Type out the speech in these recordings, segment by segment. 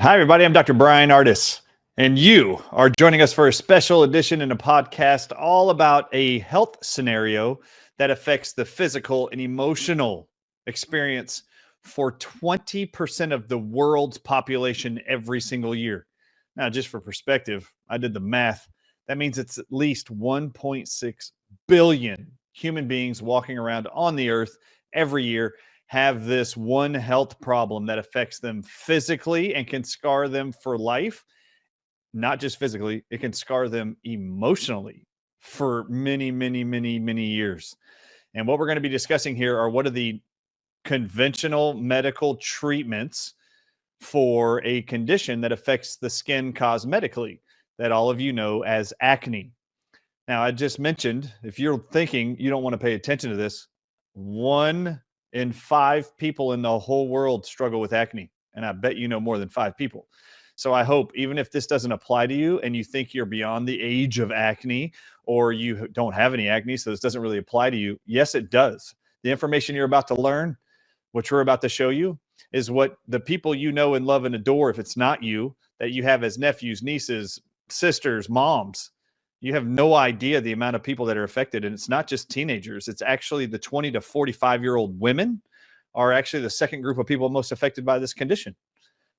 Hi, everybody. I'm Dr. Brian Ardis, and you are joining us for a special edition in a podcast all about a health scenario that affects the physical and emotional experience for 20% of the world's population every single year. Now, just for perspective, I did the math. That means it's at least 1.6 billion human beings walking around on the earth every year have this one health problem that affects them physically and can scar them for life. Not just physically, it can scar them emotionally for many, many, many, many years. And what we're going to be discussing here are what are the conventional medical treatments for a condition that affects the skin cosmetically that all of you know as acne. Now, I just mentioned, if you're thinking you don't want to pay attention to this, 1 in 5 people in the whole world struggle with acne. And I bet you know more than 5 people. So I hope, even if this doesn't apply to you and you think you're beyond the age of acne or you don't have any acne, so this doesn't really apply to you, yes, it does. The information you're about to learn, which we're about to show you, is what the people you know and love and adore, if it's not you, that you have as nephews, nieces, sisters, moms, you have no idea the amount of people that are affected. And it's not just teenagers. It's actually the 20 to 45-year-old women are actually the second group of people most affected by this condition.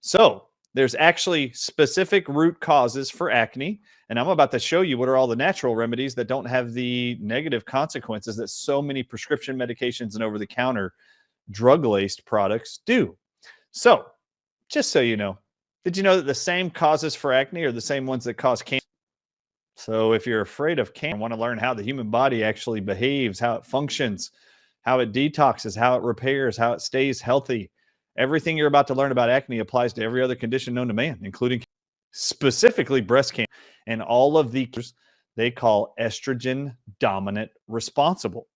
So there's actually specific root causes for acne. And I'm about to show you what are all the natural remedies that don't have the negative consequences that so many prescription medications and over-the-counter drug-laced products do. So just so you know, did you know that the same causes for acne are the same ones that cause cancer? So if you're afraid of cancer and want to learn how the human body actually behaves, how it functions, how it detoxes, how it repairs, how it stays healthy, everything you're about to learn about acne applies to every other condition known to man, including specifically breast cancer and all of the they call estrogen dominant responsible,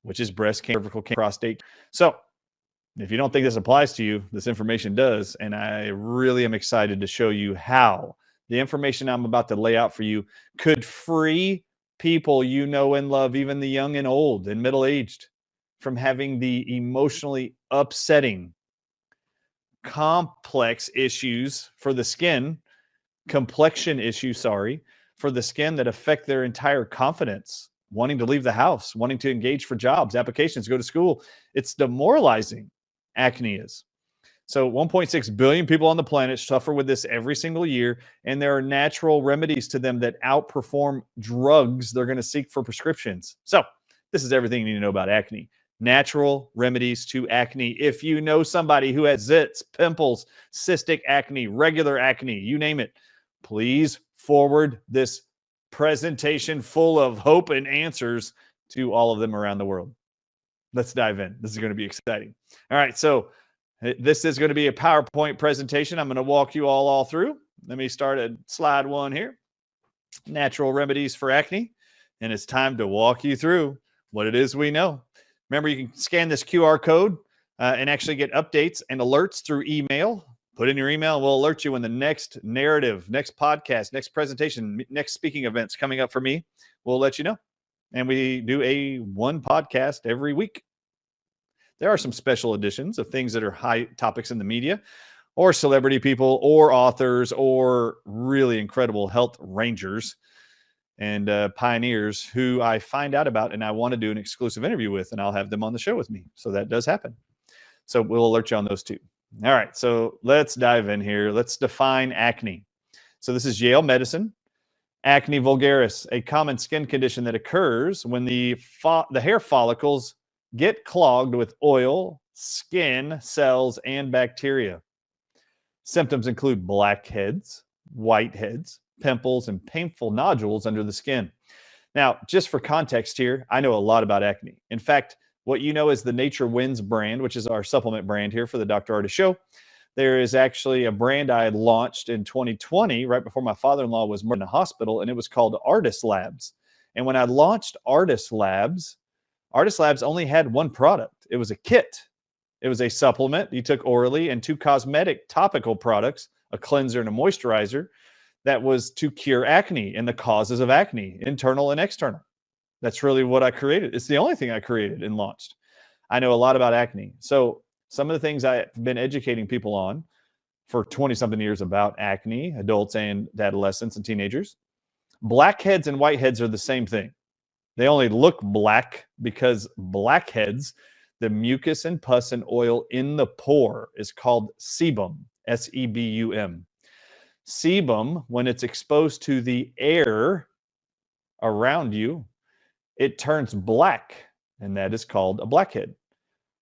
which is breast cancer, cervical cancer, prostate. So if you don't think this applies to you, this information does. And I really am excited to show you how the information I'm about to lay out for you could free people you know and love, even the young and old and middle-aged, from having the emotionally upsetting, complex issues for the skin, complexion issues, for the skin that affect their entire confidence, wanting to leave the house, wanting to engage for jobs, applications, go to school. It's demoralizing. Acne is. So 1.6 billion people on the planet suffer with this every single year, and there are natural remedies to them that outperform drugs they're going to seek for prescriptions. So this is everything you need to know about acne. Natural remedies to acne. If you know somebody who has zits, pimples, cystic acne, regular acne, you name it, please forward this presentation full of hope and answers to all of them around the world. Let's dive in. This is going to be exciting. All right, so this is going to be a PowerPoint presentation. I'm going to walk you all through. Let me start at slide 1 here. Natural remedies for acne. And it's time to walk you through what it is we know. Remember, you can scan this QR code and actually get updates and alerts through email. Put in your email, and we'll alert you when the next narrative, next podcast, next presentation, next speaking events coming up for me. We'll let you know. And we do one podcast every week. There are some special editions of things that are high topics in the media, or celebrity people, or authors, or really incredible health rangers and pioneers who I find out about and I want to do an exclusive interview with, and I'll have them on the show with me. So that does happen. So we'll alert you on those too. All right, so let's dive in here. Let's define acne. So this is Yale Medicine. Acne vulgaris, a common skin condition that occurs when the hair follicles get clogged with oil, skin, cells, and bacteria. Symptoms include blackheads, whiteheads, pimples, and painful nodules under the skin. Now, just for context here, I know a lot about acne. In fact, what you know is the Nature Wins brand, which is our supplement brand here for the Dr. Ardis Show. There is actually a brand I had launched in 2020, right before my father-in-law was in the hospital, and it was called Ardis Labs. And when I launched Ardis Labs only had one product. It was a kit. It was a supplement you took orally and 2 cosmetic topical products, a cleanser and a moisturizer, that was to cure acne and the causes of acne, internal and external. That's really what I created. It's the only thing I created and launched. I know a lot about acne. So some of the things I've been educating people on for 20-something years about acne, adults and adolescents and teenagers. Blackheads and whiteheads are the same thing. They only look black because blackheads, the mucus and pus and oil in the pore, is called sebum, S-E-B-U-M. Sebum, when it's exposed to the air around you, it turns black, and that is called a blackhead.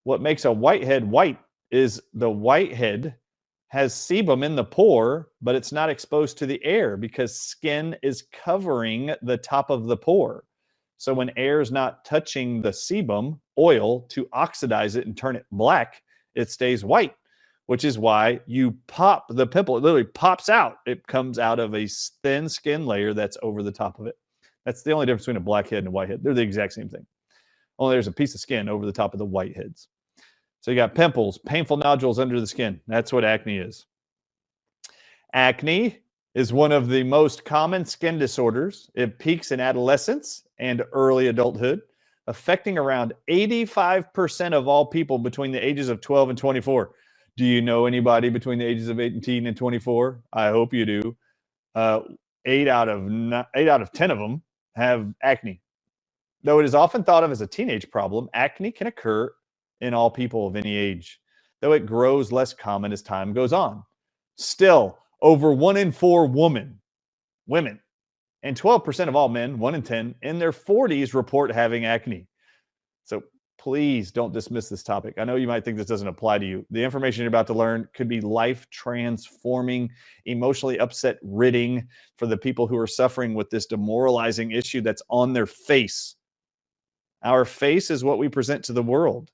What makes a whitehead white is the whitehead has sebum in the pore, but it's not exposed to the air because skin is covering the top of the pore. So when air is not touching the sebum oil to oxidize it and turn it black, it stays white, which is why you pop the pimple. It literally pops out. It comes out of a thin skin layer that's over the top of it. That's the only difference between a blackhead and a whitehead. They're the exact same thing. Only there's a piece of skin over the top of the whiteheads. So you got pimples, painful nodules under the skin. That's what acne is. Acne is one of the most common skin disorders. It peaks in adolescence and early adulthood, affecting around 85% of all people between the ages of 12 and 24. Do you know anybody between the ages of 18 and 24? I hope you do. 8 out of 10 of them have acne. Though it is often thought of as a teenage problem, acne can occur in all people of any age, though it grows less common as time goes on. Still, over 1 in 4 women, and 12% of all men, 1 in 10, in their 40s report having acne. So please don't dismiss this topic. I know you might think this doesn't apply to you. The information you're about to learn could be life-transforming, emotionally upset-ridding for the people who are suffering with this demoralizing issue that's on their face. Our face is what we present to the world.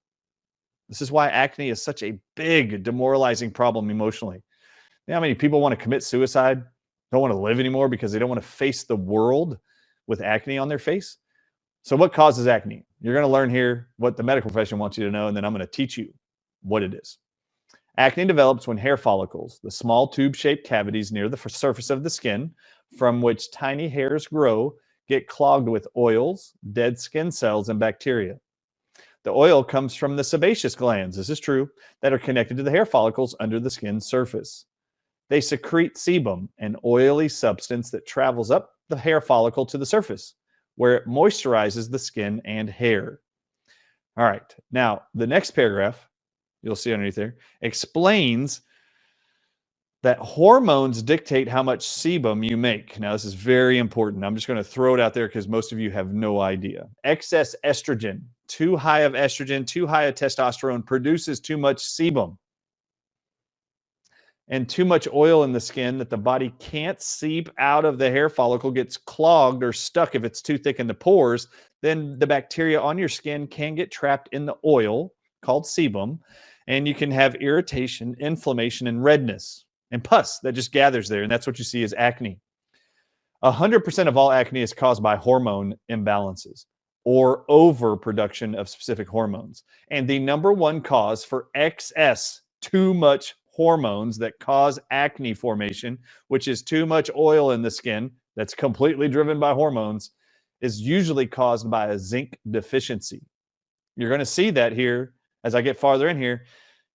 This is why acne is such a big, demoralizing problem emotionally. You know how many people want to commit suicide, don't want to live anymore because they don't want to face the world with acne on their face? So what causes acne? You're going to learn here what the medical profession wants you to know, and then I'm going to teach you what it is. Acne develops when hair follicles, the small tube-shaped cavities near the surface of the skin from which tiny hairs grow, get clogged with oils, dead skin cells, and bacteria. The oil comes from the sebaceous glands, this is true, that are connected to the hair follicles under the skin's surface. They secrete sebum, an oily substance that travels up the hair follicle to the surface, where it moisturizes the skin and hair. All right, now the next paragraph, you'll see underneath there, explains that hormones dictate how much sebum you make. Now, this is very important. I'm just going to throw it out there because most of you have no idea. Excess estrogen, too high of estrogen, too high of testosterone produces too much sebum. And too much oil in the skin that the body can't seep out of the hair follicle gets clogged or stuck if it's too thick in the pores. Then the bacteria on your skin can get trapped in the oil called sebum, and you can have irritation, inflammation, and redness and pus that just gathers there. And that's what you see as acne. 100% of all acne is caused by hormone imbalances or overproduction of specific hormones. And the number one cause for excess, too much hormones that cause acne formation, which is too much oil in the skin that's completely driven by hormones, is usually caused by a zinc deficiency. You're going to see that here as I get farther in here.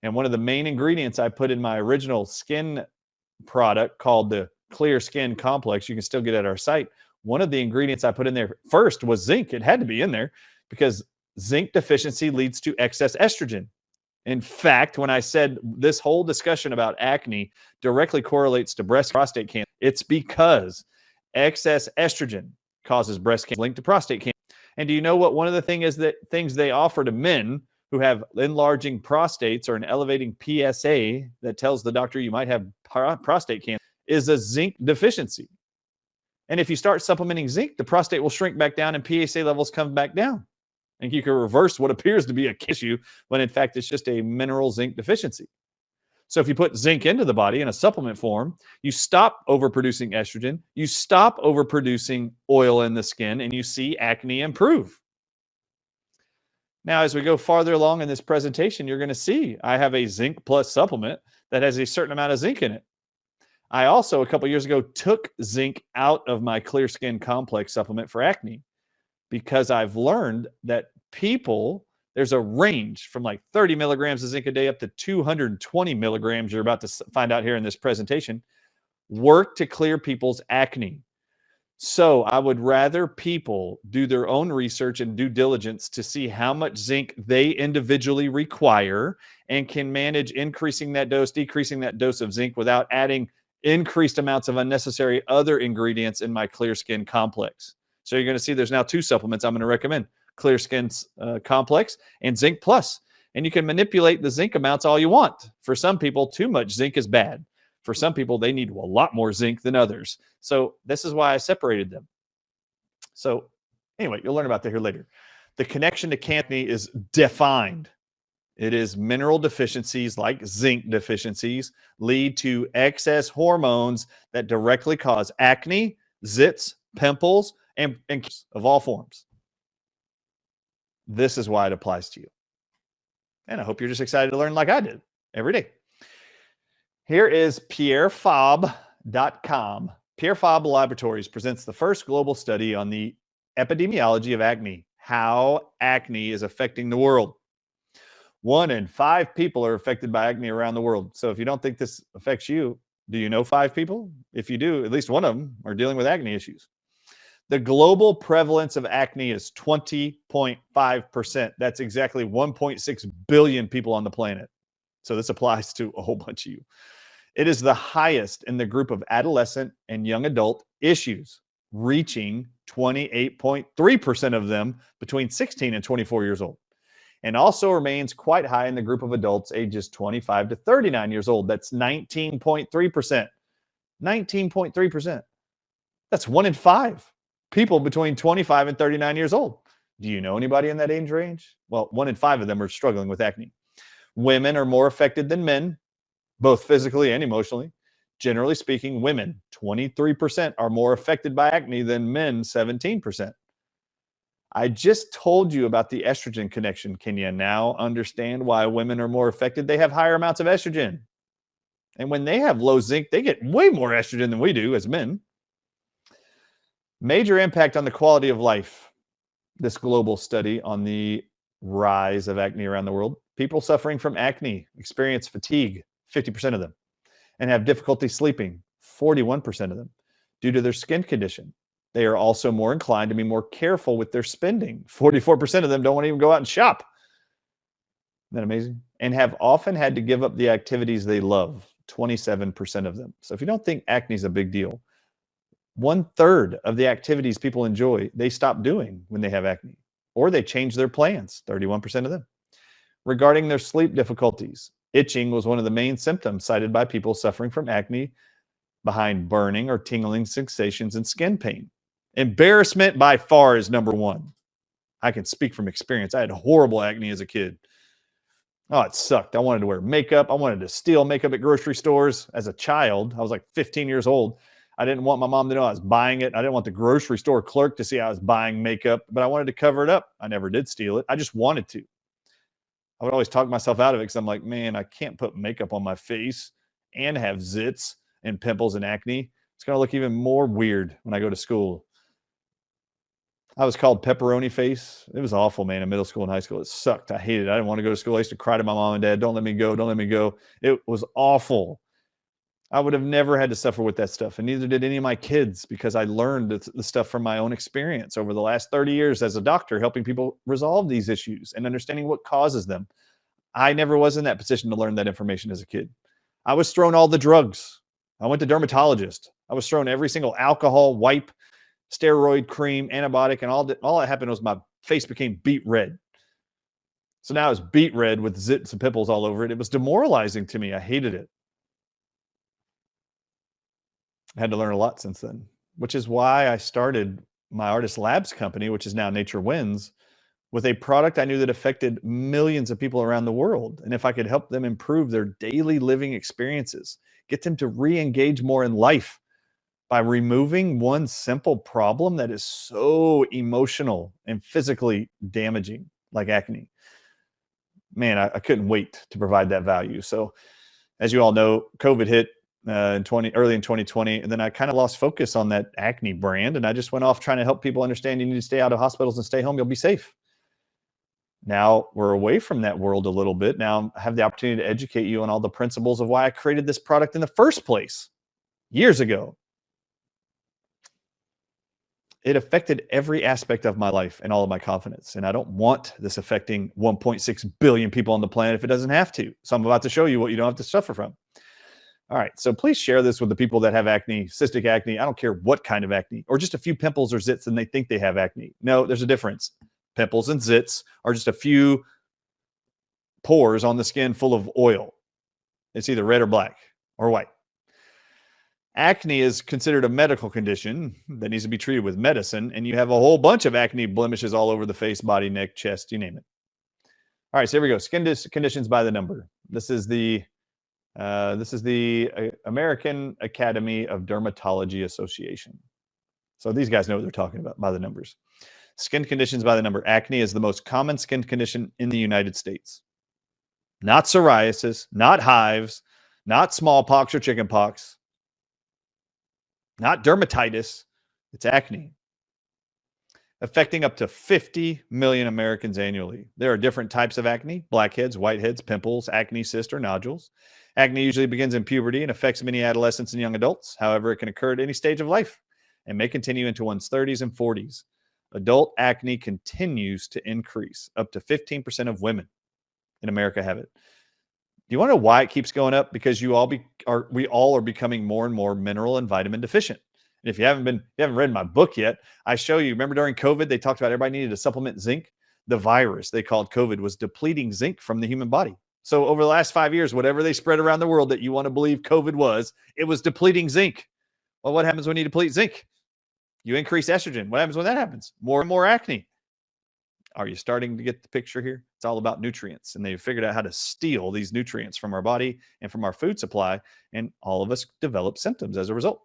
And one of the main ingredients I put in my original skin product called the Clear Skin Complex, you can still get at our site. One of the ingredients I put in there first was zinc. It had to be in there because zinc deficiency leads to excess estrogen. In fact, when I said this whole discussion about acne directly correlates to prostate cancer, it's because excess estrogen causes breast cancer linked to prostate cancer. And do you know what one of the things they offer to men who have enlarging prostates or an elevating PSA that tells the doctor you might have prostate cancer is a zinc deficiency. And if you start supplementing zinc, the prostate will shrink back down and PSA levels come back down. And you can reverse what appears to be a issue when in fact it's just a mineral zinc deficiency. So if you put zinc into the body in a supplement form, you stop overproducing estrogen, you stop overproducing oil in the skin, and you see acne improve. Now, as we go farther along in this presentation, you're going to see I have a zinc plus supplement that has a certain amount of zinc in it. I also, a couple years ago, took zinc out of my Clear Skin Complex supplement for acne because I've learned that people There's a range from like 30 milligrams of zinc a day up to 220 milligrams, you're about to find out here in this presentation, work to clear people's acne. So I would rather people do their own research and due diligence to see how much zinc they individually require and can manage increasing that dose, decreasing that dose of zinc without adding increased amounts of unnecessary other ingredients in my Clear Skin Complex. So you're going to see there's now 2 supplements I'm going to recommend: Clear Skin Complex and Zinc Plus. And you can manipulate the zinc amounts all you want. For some people, too much zinc is bad. For some people, they need a lot more zinc than others. So this is why I separated them. So anyway, you'll learn about that here later. The connection to acne is defined. It is mineral deficiencies like zinc deficiencies lead to excess hormones that directly cause acne, zits, pimples, and of all forms. This is why it applies to you. And I hope you're just excited to learn like I did every day. Here is pierrefabre.com. Pierre Fabre Laboratories presents the first global study on the epidemiology of acne, how acne is affecting the world. 1 in 5 people are affected by acne around the world. So if you don't think this affects you, do you know 5 people? If you do, at least one of them are dealing with acne issues. The global prevalence of acne is 20.5%. That's exactly 1.6 billion people on the planet. So this applies to a whole bunch of you. It is the highest in the group of adolescent and young adult issues, reaching 28.3% of them between 16 and 24 years old, and also remains quite high in the group of adults ages 25 to 39 years old. That's 19.3%. 19.3%. That's 1 in 5 people between 25 and 39 years old. Do you know anybody in that age range? Well, 1 in 5 of them are struggling with acne. Women are more affected than men, both physically and emotionally. Generally speaking, women, 23%, are more affected by acne than men, 17%. I just told you about the estrogen connection. Can you now understand why women are more affected? They have higher amounts of estrogen. And when they have low zinc, they get way more estrogen than we do as men. Major impact on the quality of life. This global study on the rise of acne around the world. People suffering from acne experience fatigue, 50% of them, and have difficulty sleeping, 41% of them, due to their skin condition. They are also more inclined to be more careful with their spending. 44% of them don't want to even go out and shop. Isn't that amazing? And have often had to give up the activities they love, 27% of them. So if you don't think acne is a big deal, 1/3 of the activities people enjoy, they stop doing when they have acne, or they change their plans, 31% of them. Regarding their sleep difficulties, itching was one of the main symptoms cited by people suffering from acne, behind burning or tingling sensations and skin pain. Embarrassment by far is number 1. I can speak from experience. I had horrible acne as a kid. Oh, it sucked. I wanted to wear makeup. I wanted to steal makeup at grocery stores. As a child, I was like 15 years old. I didn't want my mom to know I was buying it. I didn't want the grocery store clerk to see I was buying makeup, but I wanted to cover it up. I never did steal it. I just wanted to. I would always talk myself out of it because I'm like, man, I can't put makeup on my face and have zits and pimples and acne. It's going to look even more weird when I go to school. I was called pepperoni face. It was awful, man, in middle school and high school. It sucked. I hated it. I didn't want to go to school. I used to cry to my mom and dad, don't let me go, don't let me go. It was awful. I would have never had to suffer with that stuff, and neither did any of my kids, because I learned the stuff from my own experience over the last 30 years as a doctor, helping people resolve these issues and understanding what causes them. I never was in that position to learn that information as a kid. I was thrown all the drugs. I went to dermatologist. I was thrown every single alcohol, wipe, steroid cream, antibiotic, and all that happened was my face became beet red. So now it's beet red with zits and pimples all over it. It was demoralizing to me. I hated it. I had to learn a lot since then, which is why I started my Ardis Labs company, which is now Nature Wins, with a product I knew that affected millions of people around the world. And if I could help them improve their daily living experiences, get them to re-engage more in life by removing one simple problem that is so emotional and physically damaging, like acne, man, I couldn't wait to provide that value. So as you all know, COVID hit early in 2020, and then I kind of lost focus on that acne brand, and I just went off trying to help people understand you need to stay out of hospitals and stay home. You'll be safe. Now we're away from that world a little bit. Now I have the opportunity to educate you on all the principles of why I created this product in the first place years ago. It affected every aspect of my life and all of my confidence. And I don't want this affecting 1.6 billion people on the planet if it doesn't have to. So I'm about to show you what you don't have to suffer from. All right, so please share this with the people that have acne, cystic acne. I don't care what kind of acne, or just a few pimples or zits and they think they have acne. No, there's a difference. Pimples and zits are just a few pores on the skin full of oil. It's either red or black or white. Acne is considered a medical condition that needs to be treated with medicine, and you have a whole bunch of acne blemishes all over the face, body, neck, chest, you name it. All right, so here we go. Skin conditions by the number. This is the American Academy of Dermatology Association. So these guys know what they're talking about by the numbers. Skin conditions by the number. Acne is the most common skin condition in the United States. Not psoriasis, not hives, not smallpox or chickenpox, not dermatitis. It's acne, affecting up to 50 million Americans annually. There are different types of acne: blackheads, whiteheads, pimples, acne cysts, or nodules. Acne usually begins in puberty and affects many adolescents and young adults. However, it can occur at any stage of life and may continue into one's 30s and 40s. Adult acne continues to increase. Up to 15% of women in America have it. Do you want to know why it keeps going up? Because we all are becoming more and more mineral and vitamin deficient. And if you haven't read my book yet, I show you. Remember during COVID, they talked about everybody needed to supplement zinc. The virus they called COVID was depleting zinc from the human body. So over the last 5 years, whatever they spread around the world that you want to believe COVID was, it was depleting zinc. Well, what happens when you deplete zinc? You increase estrogen. What happens when that happens? More and more acne. Are you starting to get the picture here? It's all about nutrients, and they've figured out how to steal these nutrients from our body and from our food supply, and all of us develop symptoms as a result.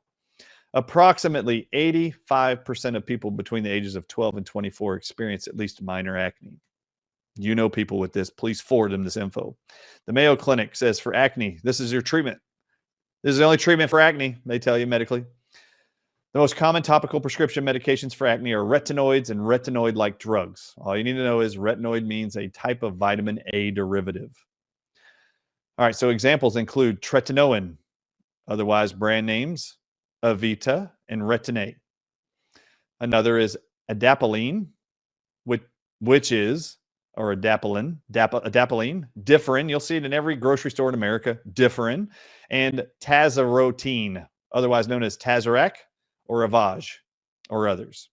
Approximately 85% of people between the ages of 12 and 24 experience at least minor acne. You know people with this. Please forward them this info. The Mayo Clinic says for acne, this is your treatment. This is the only treatment for acne, they tell you medically. The most common topical prescription medications for acne are retinoids and retinoid-like drugs. All you need to know is retinoid means a type of vitamin A derivative. All right, so examples include tretinoin, otherwise brand names Avita and Retin-A. Another is adapalene, which is, or adapalene, Differin. You'll see it in every grocery store in America, Differin, and tazarotene, otherwise known as Tazorac or Avage, or others.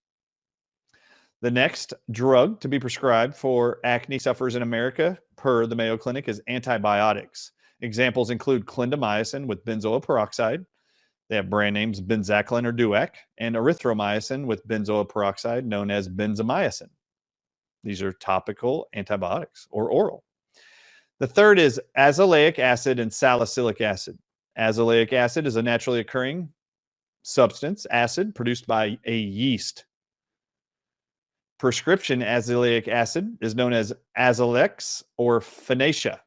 The next drug to be prescribed for acne sufferers in America, per the Mayo Clinic, is antibiotics. Examples include clindamycin with benzoyl peroxide. They have brand names benzaclin or Duac, and erythromycin with benzoyl peroxide, known as benzamycin. These are topical antibiotics or oral. The third is azelaic acid and salicylic acid. Azelaic acid is a naturally occurring substance, acid, produced by a yeast. Prescription azelaic acid is known as Azalex or Phenacia.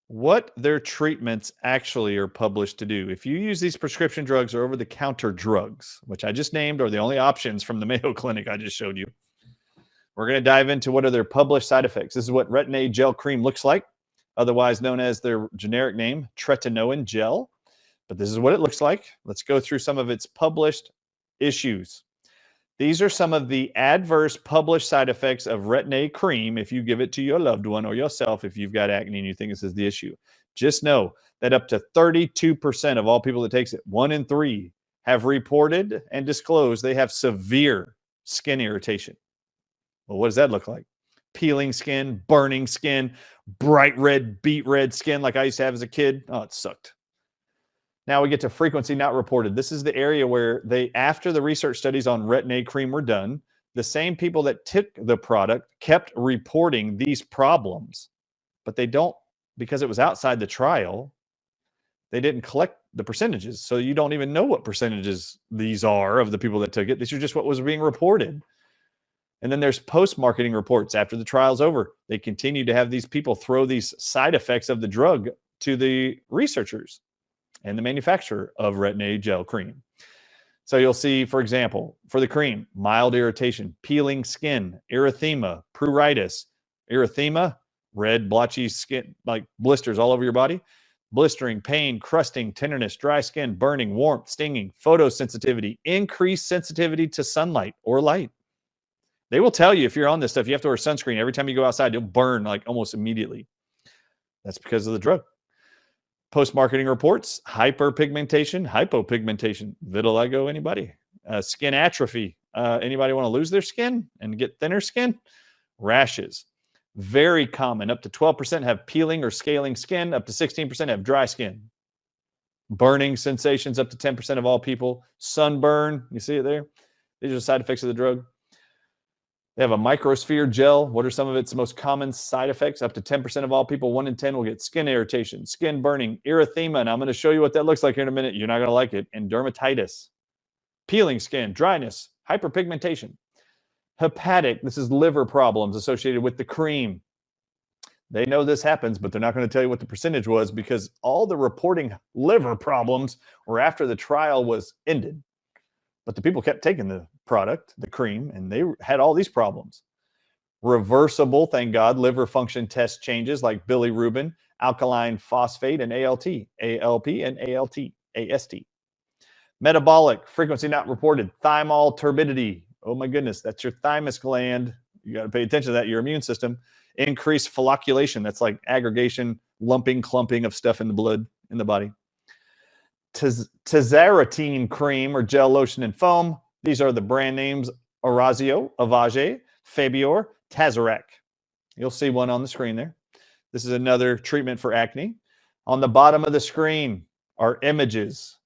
What their treatments actually are published to do. If you use these prescription drugs or over-the-counter drugs, which I just named are the only options from the Mayo Clinic I just showed you, we're going to dive into what are their published side effects. This is what Retin-A gel cream looks like, otherwise known as their generic name, tretinoin gel. But this is what it looks like. Let's go through some of its published issues. These are some of the adverse published side effects of Retin-A cream if you give it to your loved one or yourself if you've got acne and you think this is the issue. Just know that up to 32% of all people that takes it, 1 in 3, have reported and disclosed they have severe skin irritation. Well, what does that look like? Peeling skin, burning skin, bright red, beet red skin like I used to have as a kid. Oh, it sucked. Now we get to frequency not reported. This is the area where after the research studies on Retin-A cream were done, the same people that took the product kept reporting these problems, but they don't, because it was outside the trial, they didn't collect the percentages. So you don't even know what percentages these are of the people that took it. These are just what was being reported. And then there's post-marketing reports after the trial's over. They continue to have these people throw these side effects of the drug to the researchers and the manufacturer of Retin-A gel cream. So you'll see, for example, for the cream, mild irritation, peeling skin, erythema, pruritus. Erythema, red, blotchy skin, like blisters all over your body. Blistering, pain, crusting, tenderness, dry skin, burning, warmth, stinging, photosensitivity, increased sensitivity to sunlight or light. They will tell you if you're on this stuff, you have to wear sunscreen. Every time you go outside, you'll burn like almost immediately. That's because of the drug. Post-marketing reports, hyperpigmentation, hypopigmentation, vitiligo, anybody? Skin atrophy, anybody want to lose their skin and get thinner skin? Rashes, very common. Up to 12% have peeling or scaling skin. Up to 16% have dry skin. Burning sensations, up to 10% of all people. Sunburn, you see it there? These are the side effects of the drug. They have a microsphere gel. What are some of its most common side effects? Up to 10% of all people, 1 in 10 will get skin irritation, skin burning, erythema, and I'm going to show you what that looks like here in a minute. You're not going to like it. And dermatitis, peeling skin, dryness, hyperpigmentation. Hepatic, this is liver problems associated with the cream. They know this happens, but they're not going to tell you what the percentage was because all the reporting liver problems were after the trial was ended. But the people kept taking the product, the cream, and they had all these problems. Reversible, thank God, liver function test changes like bilirubin, alkaline phosphate, and ALT, ALP, and ALT, AST. Metabolic, frequency not reported, thymol turbidity. Oh my goodness, that's your thymus gland. You got to pay attention to that, your immune system. Increased flocculation, that's like aggregation, lumping, clumping of stuff in the blood, in the body. Tazarotene cream or gel, lotion, and foam. These are the brand names: Orazio, Avage, Fabior, Tazarac. You'll see one on the screen there. This is another treatment for acne. On the bottom of the screen are images.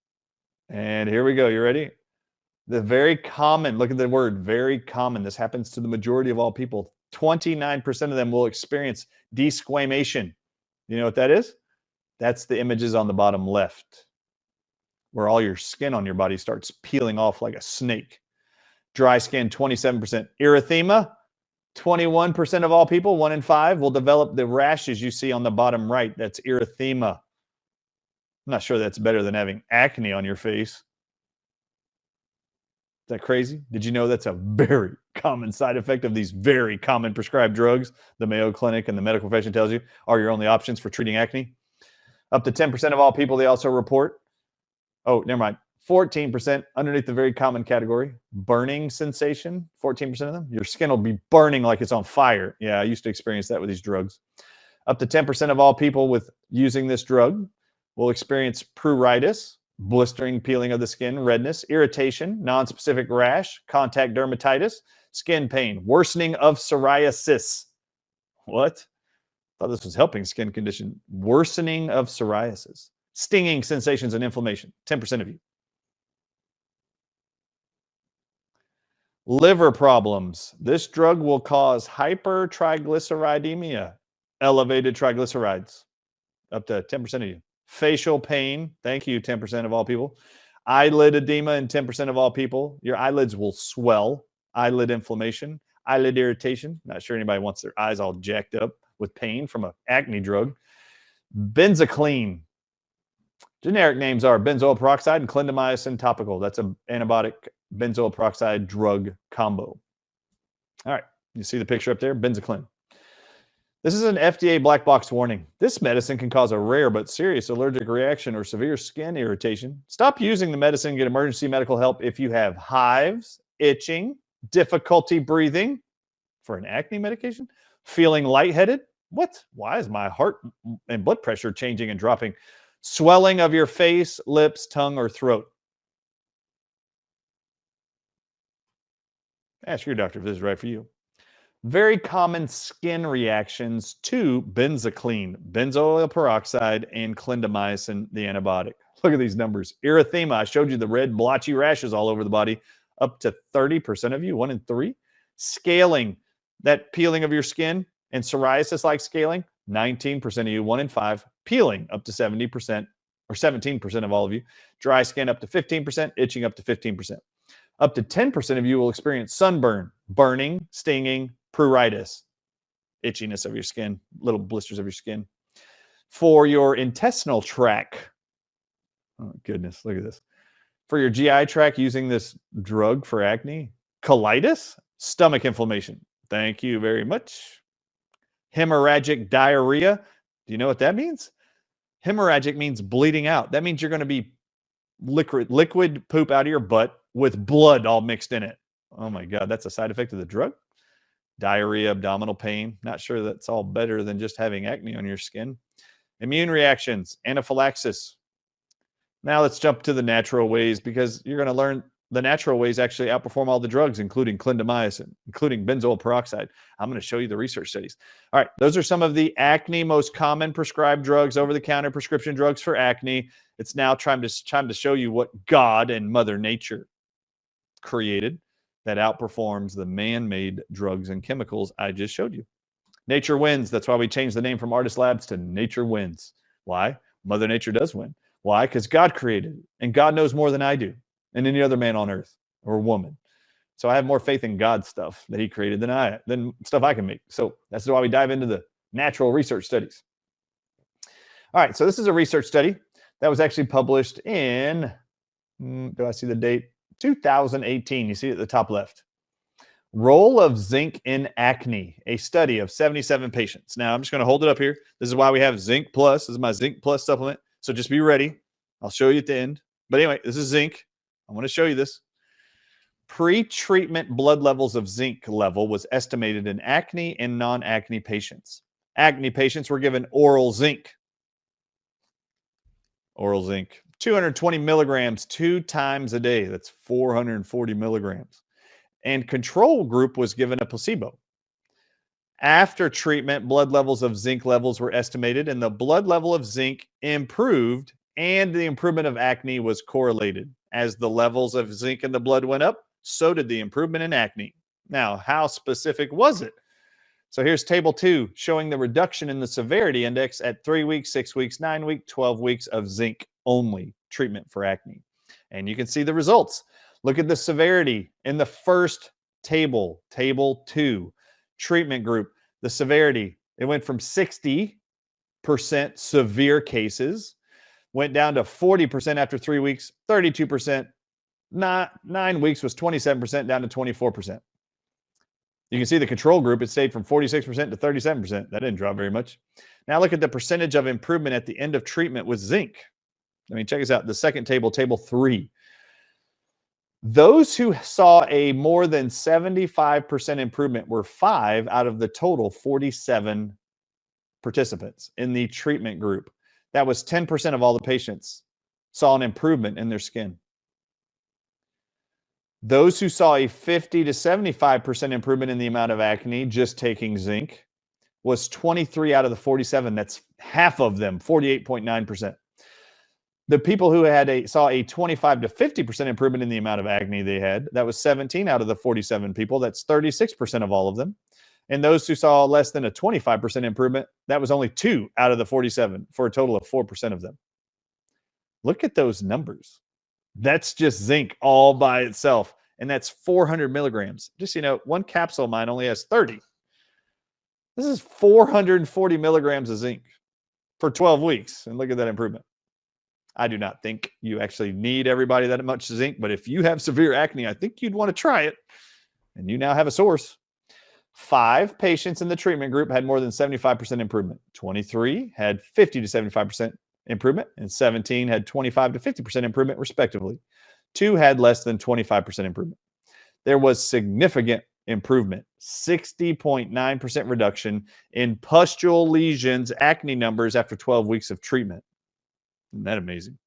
And here we go. You ready? The very common, look at the word, very common. This happens to the majority of all people. 29% of them will experience desquamation. You know what that is? That's the images on the bottom left, where all your skin on your body starts peeling off like a snake. Dry skin, 27%. Erythema, 21% of all people, 1 in 5, will develop the rashes you see on the bottom right. That's erythema. I'm not sure that's better than having acne on your face. Is that crazy? Did you know that's a very common side effect of these very common prescribed drugs the Mayo Clinic and the medical profession tells you are your only options for treating acne? Up to 10% of all people, they also report. Oh, never mind. 14% underneath the very common category, burning sensation. 14% of them, your skin will be burning like it's on fire. Yeah, I used to experience that with these drugs. Up to 10% of all people with using this drug will experience pruritus, blistering, peeling of the skin, redness, irritation, nonspecific rash, contact dermatitis, skin pain, worsening of psoriasis. What? I thought this was helping skin condition. Worsening of psoriasis. Stinging sensations and inflammation, 10% of you. Liver problems. This drug will cause hypertriglyceridemia, elevated triglycerides, up to 10% of you. Facial pain, thank you, 10% of all people. Eyelid edema in 10% of all people. Your eyelids will swell. Eyelid inflammation, eyelid irritation. Not sure anybody wants their eyes all jacked up with pain from an acne drug. Benzocaine. Generic names are benzoyl peroxide and clindamycin topical. That's an antibiotic benzoyl peroxide drug combo. All right, you see the picture up there, benzocaine. This is an FDA black box warning. This medicine can cause a rare but serious allergic reaction or severe skin irritation. Stop using the medicine and get emergency medical help if you have hives, itching, difficulty breathing for an acne medication, feeling lightheaded. What? Why is my heart and blood pressure changing and dropping? Swelling of your face, lips, tongue, or throat. Ask your doctor if this is right for you. Very common skin reactions to benzocaine, benzoyl peroxide, and clindamycin, the antibiotic. Look at these numbers. Erythema, I showed you the red blotchy rashes all over the body, up to 30% of you, 1 in 3. Scaling, that peeling of your skin, and psoriasis-like scaling, 19% of you, 1 in 5. Peeling, up to 70%, or 17% of all of you. Dry skin, up to 15%. Itching, up to 15%. Up to 10% of you will experience sunburn, burning, stinging, pruritus, itchiness of your skin, little blisters of your skin. For your intestinal tract, oh goodness, look at this. for your GI tract using this drug for acne? Colitis, stomach inflammation. Thank you very much. Hemorrhagic diarrhea. Do you know what that means? Hemorrhagic means bleeding out. That means you're going to be liquid poop out of your butt with blood all mixed in it. Oh my God, that's a side effect of the drug? Diarrhea, abdominal pain. Not sure that's all better than just having acne on your skin. Immune reactions, anaphylaxis. Now let's jump to the natural ways, because you're going to learn the natural ways actually outperform all the drugs, including clindamycin, including benzoyl peroxide. I'm going to show you the research studies. All right, those are some of the acne most common prescribed drugs, over-the-counter prescription drugs for acne. It's now time to show you what God and Mother Nature created that outperforms the man-made drugs and chemicals I just showed you. Nature wins. That's why we changed the name from Ardis Labs to Nature Wins. Why? Mother Nature does win. Why? Because God created it, and God knows more than I do and any other man on earth or woman. So I have more faith in God's stuff that he created than stuff I can make. So that's why we dive into the natural research studies. All right, so this is a research study that was actually published in, do I see the date? 2018. You see it at the top left. Role of zinc in acne, a study of 77 patients. Now, I'm just going to hold it up here. This is why we have Zinc Plus. This is my Zinc Plus supplement. So just be ready. I'll show you at the end. But anyway, this is zinc. I want to show you this. Pre-treatment blood levels of zinc level was estimated in acne and non-acne patients. Acne patients were given oral zinc. Oral zinc. 220 milligrams 2 times a day. That's 440 milligrams. And control group was given a placebo. After treatment, blood levels of zinc levels were estimated, and the blood level of zinc improved, and the improvement of acne was correlated. As the levels of zinc in the blood went up, so did the improvement in acne. Now, how specific was it? So here's table 2 showing the reduction in the severity index at 3 weeks, 6 weeks, 9 weeks, 12 weeks of zinc only treatment for acne. And you can see the results. Look at the severity in the first table, table 2, treatment group. The severity, it went from 60% severe cases, went down to 40% after 3 weeks, 32%. 9 weeks was 27%, down to 24%. You can see the control group, it stayed from 46% to 37%. That didn't drop very much. Now look at the percentage of improvement at the end of treatment with zinc. I mean, check this out. The second table, table 3. Those who saw a more than 75% improvement were 5 out of the total 47 participants in the treatment group. That was 10% of all the patients saw an improvement in their skin. Those who saw a 50 to 75% improvement in the amount of acne just taking zinc was 23 out of the 47. That's half of them, 48.9%. The people who saw a 25 to 50% improvement in the amount of acne they had, that was 17 out of the 47 people. That's 36% of all of them. And those who saw less than a 25% improvement, that was only 2 out of the 47, for a total of 4% of them. Look at those numbers. That's just zinc all by itself. And that's 400 milligrams. Just, you know, one capsule of mine only has 30. This is 440 milligrams of zinc for 12 weeks. And look at that improvement. I do not think you actually need everybody that much zinc, but if you have severe acne, I think you'd want to try it. And you now have a source. 5 patients in the treatment group had more than 75% improvement. 23 had 50 to 75% improvement, and 17 had 25 to 50% improvement, respectively. 2 had less than 25% improvement. There was significant improvement, 60.9% reduction in pustule lesions, acne numbers after 12 weeks of treatment. Isn't that amazing?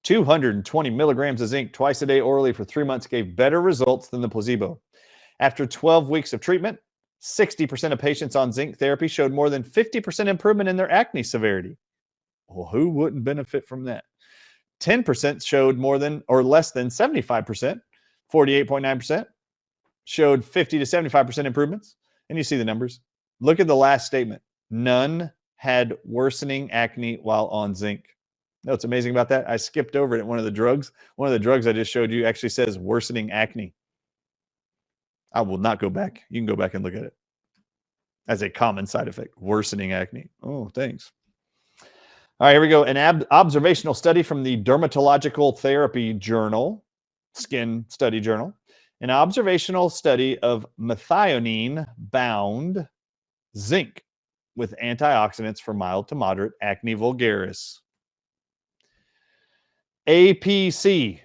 220 milligrams of zinc twice a day orally for 3 months gave better results than the placebo. After 12 weeks of treatment, 60% of patients on zinc therapy showed more than 50% improvement in their acne severity. Well, who wouldn't benefit from that? 10% showed more than or less than 75%. 48.9% showed 50 to 75% improvements. And you see the numbers. Look at the last statement. None had worsening acne while on zinc. You know what's amazing about that? I skipped over it. One of the drugs I just showed you actually says worsening acne. I will not go back. You can go back and look at it. As a common side effect, worsening acne. Oh, thanks. All right, here we go. An observational study from the Dermatological Therapy Journal, Skin Study Journal. An observational study of methionine-bound zinc with antioxidants for mild to moderate acne vulgaris. APC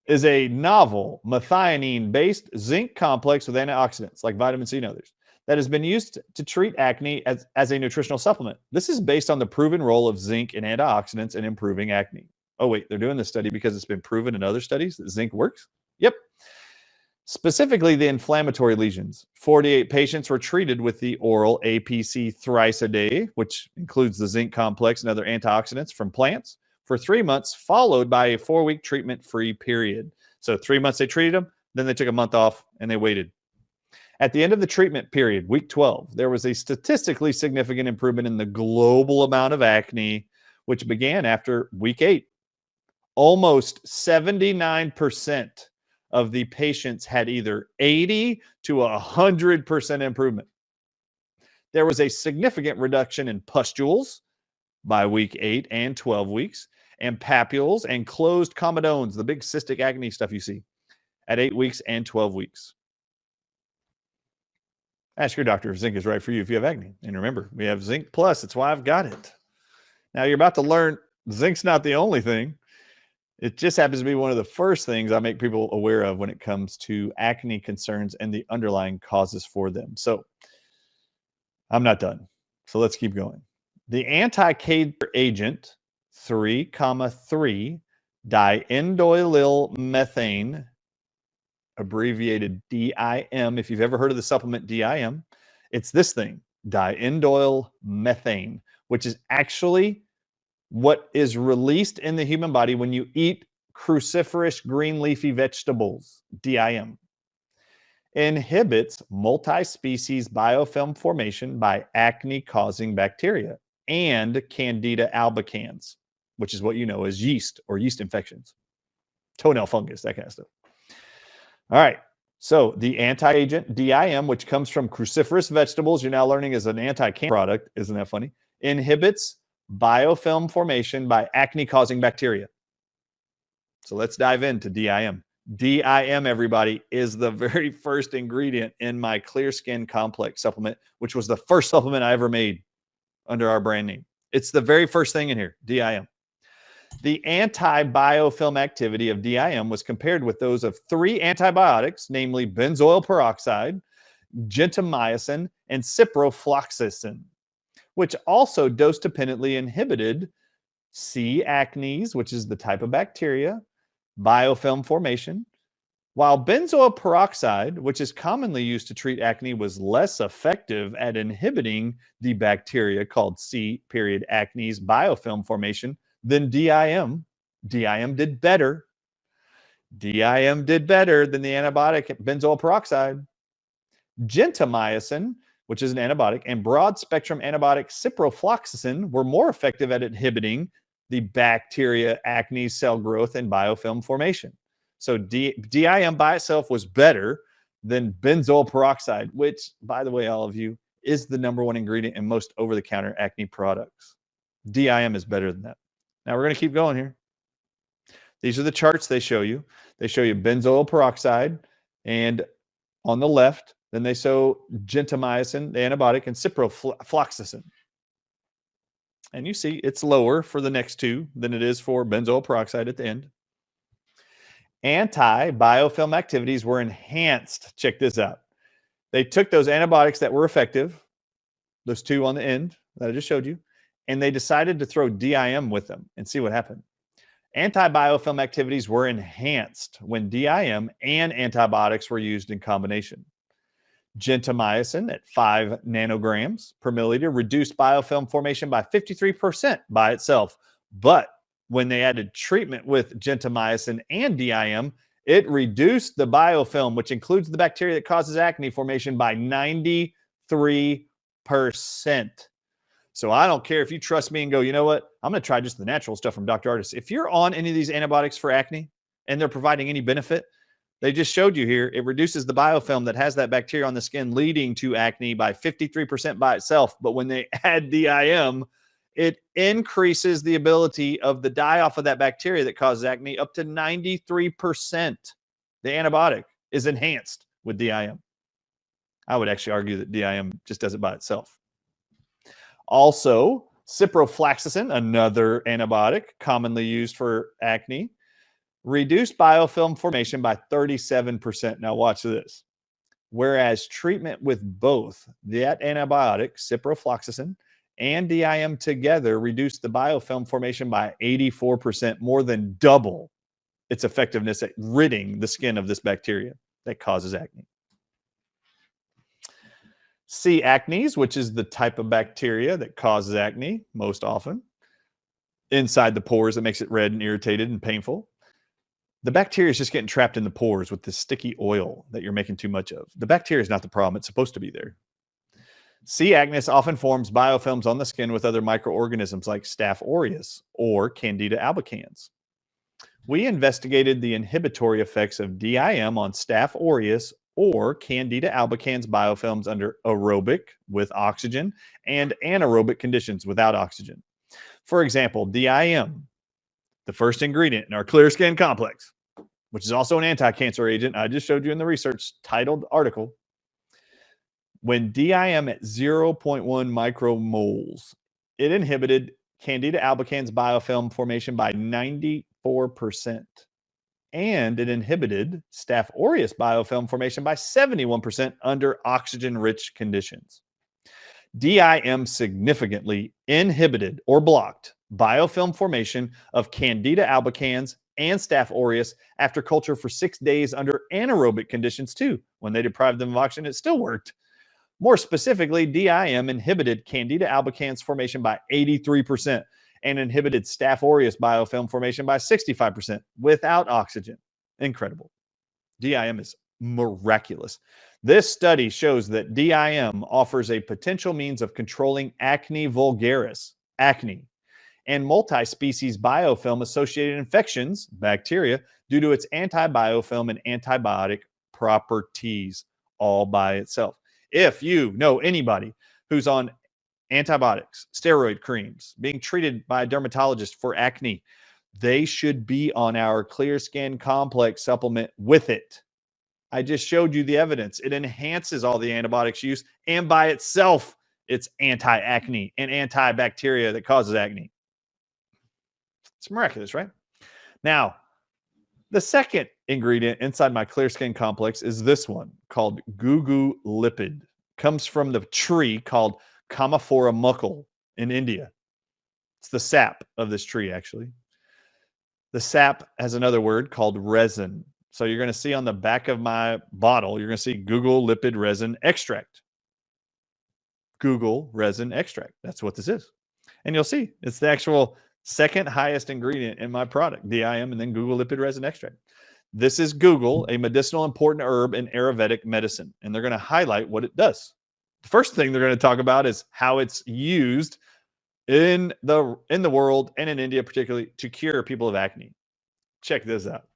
is a novel methionine-based zinc complex with antioxidants like vitamin C and others that has been used to treat acne as a nutritional supplement. This is based on the proven role of zinc and antioxidants in improving acne. Oh, wait, they're doing this study because it's been proven in other studies that zinc works? Yep. Specifically, the inflammatory lesions. 48 patients were treated with the oral APC thrice a day, which includes the zinc complex and other antioxidants from plants, for 3 months, followed by a 4-week treatment-free period. So 3 months they treated them, then they took a month off and they waited. At the end of the treatment period, week 12, there was a statistically significant improvement in the global amount of acne, which began after week 8. Almost 79% of the patients had either 80 to 100% improvement. There was a significant reduction in pustules by week 8 and 12 weeks, and papules and closed comedones, the big cystic acne stuff you see, at 8 weeks and 12 weeks. Ask your doctor if zinc is right for you if you have acne. And remember, we have zinc plus. That's why I've got it. Now, you're about to learn zinc's not the only thing. It just happens to be one of the first things I make people aware of when it comes to acne concerns and the underlying causes for them. So I'm not done. So let's keep going. The anti-cancer agent 3,3 diindolylmethane, abbreviated DIM. If you've ever heard of the supplement DIM, it's this thing, diindolylmethane, which is actually what is released in the human body when you eat cruciferous green leafy vegetables, DIM. Inhibits multi-species biofilm formation by acne-causing bacteria and Candida albicans, which is what you know as yeast or yeast infections, toenail fungus, that kind of stuff. All right, so the anti-agent DIM, which comes from cruciferous vegetables, you're now learning is an anti-cancer product. Isn't that funny? Inhibits biofilm formation by acne-causing bacteria. So let's dive into DIM. DIM, everybody, is the very first ingredient in my Clear Skin Complex supplement, which was the first supplement I ever made under our brand name. It's the very first thing in here, DIM. The anti-biofilm activity of DIM was compared with those of 3 antibiotics, namely benzoyl peroxide, gentamicin, and ciprofloxacin, which also dose-dependently inhibited C. acnes, which is the type of bacteria, biofilm formation, while benzoyl peroxide, which is commonly used to treat acne, was less effective at inhibiting the bacteria called C. acnes biofilm formation than DIM. DIM did better. DIM did better than the antibiotic benzoyl peroxide. Gentamicin, which is an antibiotic, and broad-spectrum antibiotic ciprofloxacin were more effective at inhibiting the bacteria acne cell growth and biofilm formation. So DIM by itself was better than benzoyl peroxide, which, by the way, all of you, is the #1 ingredient in most over-the-counter acne products. DIM is better than that. Now we're going to keep going here. These are the charts they show you. They show you benzoyl peroxide, and on the left, then they show gentamicin, the antibiotic, and ciprofloxacin. And you see it's lower for the next two than it is for benzoyl peroxide at the end. Anti-biofilm activities were enhanced. Check this out. They took those antibiotics that were effective, those two on the end that I just showed you, and they decided to throw DIM with them and see what happened. Anti-biofilm activities were enhanced when DIM and antibiotics were used in combination. Gentamicin at 5 nanograms per milliliter reduced biofilm formation by 53% by itself. But when they added treatment with gentamicin and DIM, it reduced the biofilm, which includes the bacteria that causes acne formation, by 93%. So I don't care if you trust me and go, you know what, I'm going to try just the natural stuff from Dr. Ardis. If you're on any of these antibiotics for acne and they're providing any benefit, they just showed you here, it reduces the biofilm that has that bacteria on the skin, leading to acne by 53% by itself. But when they add DIM, It increases the ability of the die-off of that bacteria that causes acne up to 93%. The antibiotic is enhanced with DIM. I would actually argue that DIM just does it by itself. Also, ciprofloxacin, another antibiotic commonly used for acne, reduced biofilm formation by 37%. Now watch this. Whereas treatment with both that antibiotic, ciprofloxacin, and DIM together reduced the biofilm formation by 84%, more than double its effectiveness at ridding the skin of this bacteria that causes acne. C. acnes, which is the type of bacteria that causes acne most often inside the pores that makes it red and irritated and painful. The bacteria is just getting trapped in the pores with this sticky oil that you're making too much of. The bacteria is not the problem. It's supposed to be there. C. acnes often forms biofilms on the skin with other microorganisms like Staph aureus or Candida albicans. We investigated the inhibitory effects of DIM on Staph aureus or Candida albicans biofilms under aerobic with oxygen and anaerobic conditions without oxygen. For example, DIM, the first ingredient in our clear skin complex, which is also an anti-cancer agent. I just showed you in the research titled article. When DIM at 0.1 micromoles, it inhibited Candida albicans biofilm formation by 94%. And it inhibited Staph aureus biofilm formation by 71% under oxygen-rich conditions. DIM significantly inhibited or blocked biofilm formation of Candida albicans and Staph aureus after culture for 6 days under anaerobic conditions too. When they deprived them of oxygen, it still worked. More specifically, DIM inhibited Candida albicans formation by 83% and inhibited Staph aureus biofilm formation by 65% without oxygen. Incredible. DIM is miraculous. This study shows that DIM offers a potential means of controlling acne vulgaris, acne, and multi-species biofilm associated infections, bacteria, due to its antibiofilm and antibiotic properties all by itself. If you know anybody who's on antibiotics, steroid creams, being treated by a dermatologist for acne, they should be on our Clear Skin Complex supplement with it. I just showed you the evidence. It enhances all the antibiotics use, and by itself, it's anti-acne and antibacteria that causes acne. It's miraculous, right? Now, the second ingredient inside my Clear Skin Complex is this one called gugu lipid. Comes from the tree called Kamaphora muckle in India. It's the sap of this tree, actually. The sap has another word called resin. So you're going to see on the back of my bottle, you're going to see Google lipid resin extract. Google resin extract. That's what this is. And you'll see it's the actual second highest ingredient in my product, DIM, and then Google lipid resin extract. This is Google, a medicinal important herb in Ayurvedic medicine, and they're going to highlight what it does. The first thing they're going to talk about is how it's used in the world and in India particularly to cure people of acne. Check this out.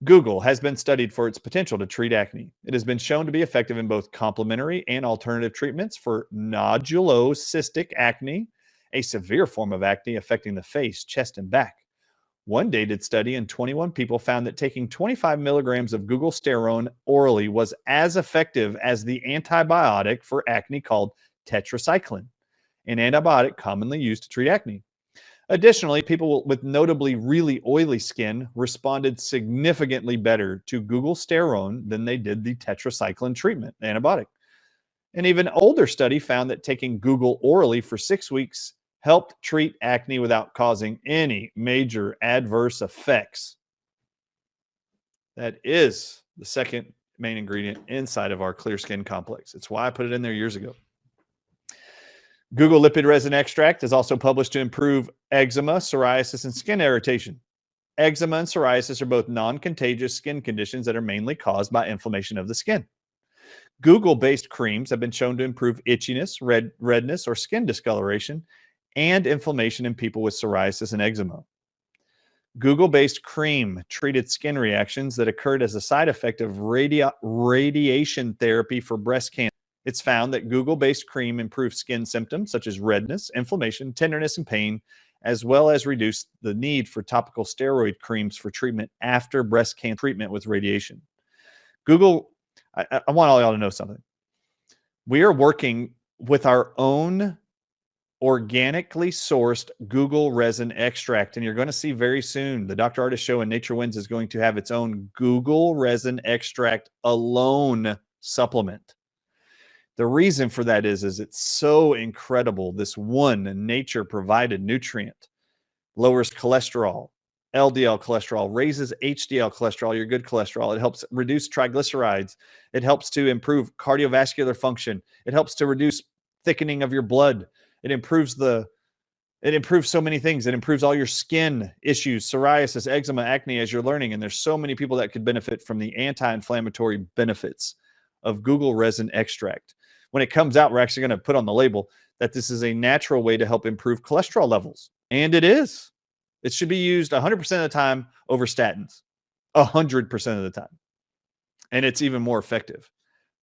Google has been studied for its potential to treat acne. It has been shown to be effective in both complementary and alternative treatments for nodulocystic acne, a severe form of acne affecting the face, chest, and back. One dated study in 21 people found that taking 25 milligrams of gugolsterone orally was as effective as the antibiotic for acne called tetracycline, an antibiotic commonly used to treat acne. Additionally, people with notably really oily skin responded significantly better to gugolsterone than they did the tetracycline treatment antibiotic. An even older study found that taking Google orally for 6 weeks helped treat acne without causing any major adverse effects. That is the second main ingredient inside of our Clear Skin Complex. It's why I put it in there years ago. Google lipid resin extract is also published to improve eczema, psoriasis, and skin irritation. Eczema and psoriasis are both non-contagious skin conditions that are mainly caused by inflammation of the skin. Google-based creams have been shown to improve itchiness, redness, or skin discoloration, and inflammation in people with psoriasis and eczema. Google-based cream treated skin reactions that occurred as a side effect of radiation therapy for breast cancer. It's found that Google-based cream improves skin symptoms such as redness, inflammation, tenderness, and pain, as well as reduce the need for topical steroid creams for treatment after breast cancer treatment with radiation. Google, I want all y'all to know something. We are working with our own organically sourced Google resin extract, and you're going to see very soon the Dr. Ardis show in Nature Wins is going to have its own Google resin extract alone supplement. The reason for that is it's so incredible. This one nature provided nutrient lowers cholesterol, LDL cholesterol, raises HDL cholesterol, your good cholesterol. It helps reduce triglycerides. It helps to improve cardiovascular function. It helps to reduce thickening of your blood. It improves so many things. It improves all your skin issues, psoriasis, eczema, acne, as you're learning. And there's so many people that could benefit from the anti-inflammatory benefits of Google resin extract. When it comes out, we're actually going to put on the label that this is a natural way to help improve cholesterol levels. And it is. It should be used 100% of the time over statins, 100% of the time. And it's even more effective.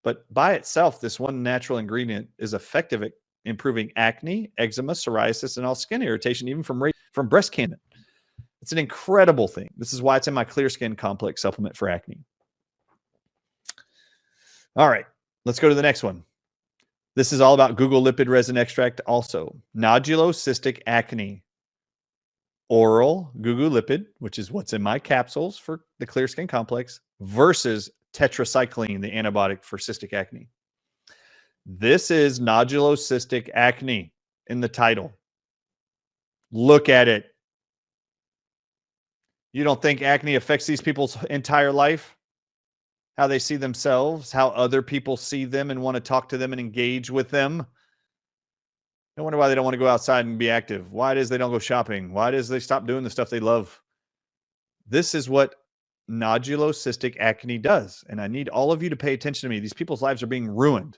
But by itself, this one natural ingredient is effective at improving acne, eczema, psoriasis, and all skin irritation, even from breast cancer. It's an incredible thing. This is why it's in my Clear Skin Complex supplement for acne. All right, let's go to the next one. This is all about Google lipid resin extract also. Nodulocystic acne. Oral Google lipid, which is what's in my capsules for the Clear Skin Complex, versus tetracycline, the antibiotic for cystic acne. This is nodulocystic acne in the title. Look at it. You don't think acne affects these people's entire life? How they see themselves, how other people see them and want to talk to them and engage with them? No wonder why they don't want to go outside and be active. Why it is they don't go shopping? Why it is they stop doing the stuff they love? This is what nodulocystic acne does. And I need all of you to pay attention to me. These people's lives are being ruined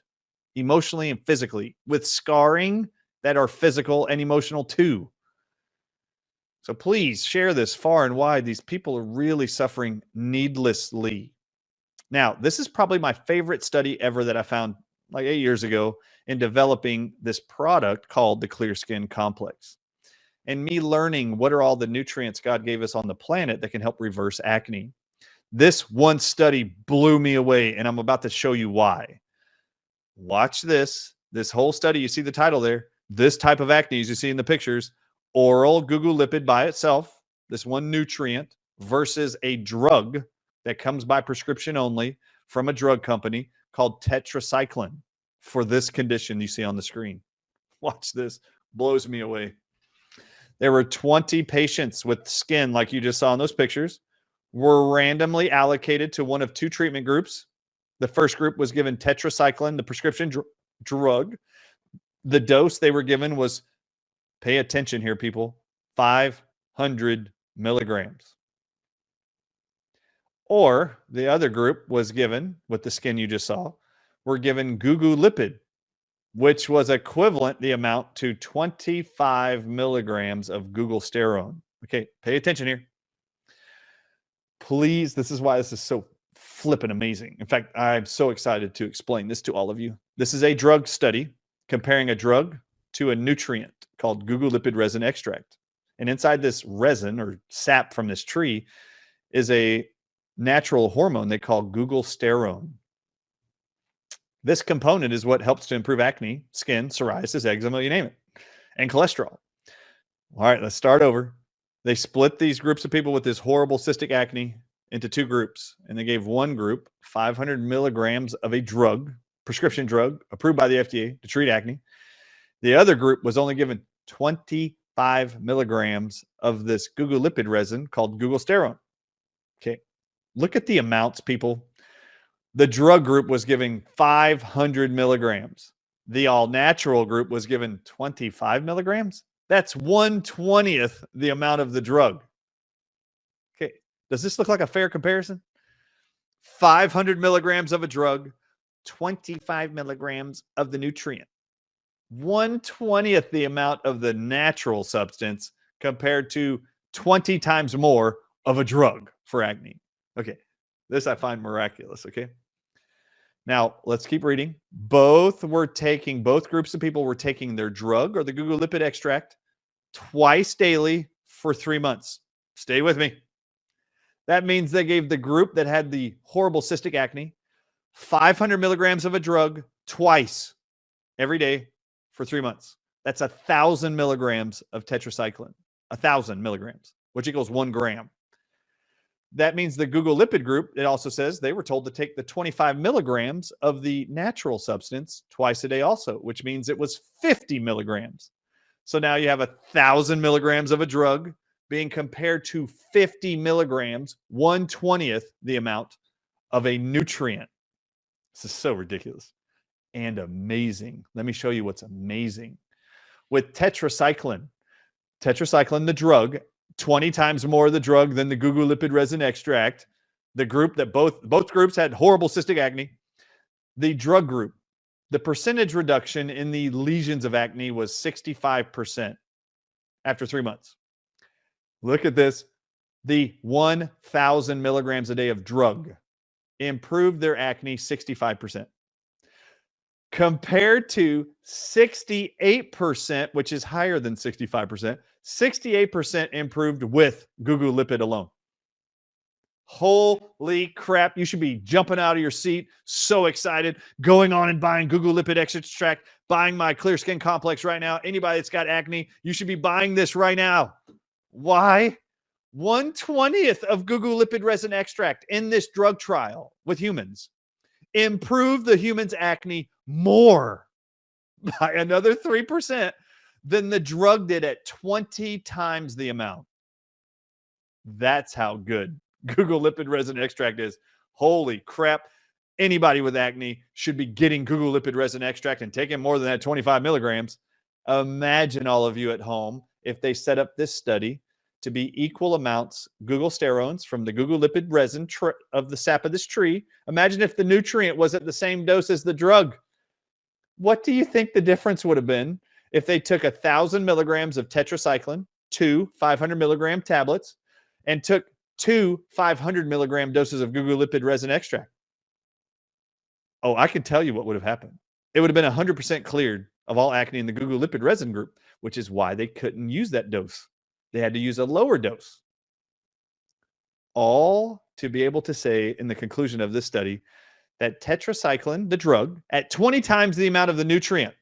emotionally and physically with scarring that are physical and emotional too. So please share this far and wide. These people are really suffering needlessly. Now, this is probably my favorite study ever that I found like 8 years ago in developing this product called the Clear Skin Complex. And me learning what are all the nutrients God gave us on the planet that can help reverse acne. This one study blew me away, and I'm about to show you why. Watch this. This whole study, you see the title there. This type of acne, as you see in the pictures, oral Google lipid by itself, this one nutrient, versus a drug that comes by prescription only from a drug company called tetracycline for this condition you see on the screen. Watch this. Blows me away. There were 20 patients with skin, like you just saw in those pictures, were randomly allocated to one of two treatment groups. The first group was given tetracycline, the prescription drug. The dose they were given was, pay attention here, people, 500 milligrams. Or the other group was given, with the skin you just saw, were given Google lipid, which was equivalent the amount to 25 milligrams of Google sterone. Okay, pay attention here. Please, this is why this is so flippin' amazing. In fact, I'm so excited to explain this to all of you. This is a drug study comparing a drug to a nutrient called Google lipid resin extract. And inside this resin or sap from this tree is a natural hormone they call Google sterone. This component is what helps to improve acne, skin, psoriasis, eczema, you name it, and cholesterol. All right, let's start over. They split these groups of people with this horrible cystic acne into two groups, and they gave one group 500 milligrams of a drug, prescription drug, approved by the FDA to treat acne. The other group was only given 25 milligrams of this Google lipid resin called Google sterone. Okay, look at the amounts, people. The drug group was giving 500 milligrams. The all-natural group was given 25 milligrams. That's 1/20th the amount of the drug. Okay, does this look like a fair comparison? 500 milligrams of a drug, 25 milligrams of the nutrient. 1/20th the amount of the natural substance compared to 20 times more of a drug for acne. Okay, this I find miraculous, okay? Now, let's keep reading. Both groups of people were taking their drug or the Google lipid extract twice daily for 3 months. Stay with me. That means they gave the group that had the horrible cystic acne 500 milligrams of a drug twice every day for 3 months. That's 1,000 milligrams of tetracycline. 1,000 milligrams, which equals 1 gram. That means the Google lipid group, it also says they were told to take the 25 milligrams of the natural substance twice a day also, which means it was 50 milligrams. So now you have 1,000 milligrams of a drug being compared to 50 milligrams, 1/20th the amount of a nutrient. This is so ridiculous and amazing. Let me show you what's amazing. With tetracycline, the drug, 20 times more of the drug than the Google lipid resin extract. The group that both groups had horrible cystic acne. The drug group, the percentage reduction in the lesions of acne was 65% after 3 months. Look at this. The 1,000 milligrams a day of drug improved their acne 65%. Compared to 68%, which is higher than 65%, 68% improved with Google lipid alone. Holy crap. You should be jumping out of your seat, so excited, going on and buying Google lipid extract, buying my clear skin complex right now. Anybody that's got acne, you should be buying this right now. Why? 1/20th of Google lipid resin extract in this drug trial with humans improved the human's acne more by another 3% than the drug did at 20 times the amount. That's how good Google lipid resin extract is. Holy crap. Anybody with acne should be getting Google lipid resin extract and taking more than that 25 milligrams. Imagine all of you at home if they set up this study to be equal amounts Google sterones from the Google lipid resin of the sap of this tree. Imagine if the nutrient was at the same dose as the drug. What do you think the difference would have been if they took 1,000 milligrams of tetracycline, 2 500 milligram tablets, and took 2 500 milligram doses of Google lipid resin extract? Oh, I can tell you what would have happened. It would have been 100% cleared of all acne in the Google lipid resin group, which is why they couldn't use that dose. They had to use a lower dose. All to be able to say in the conclusion of this study that tetracycline, the drug, at 20 times the amount of the nutrient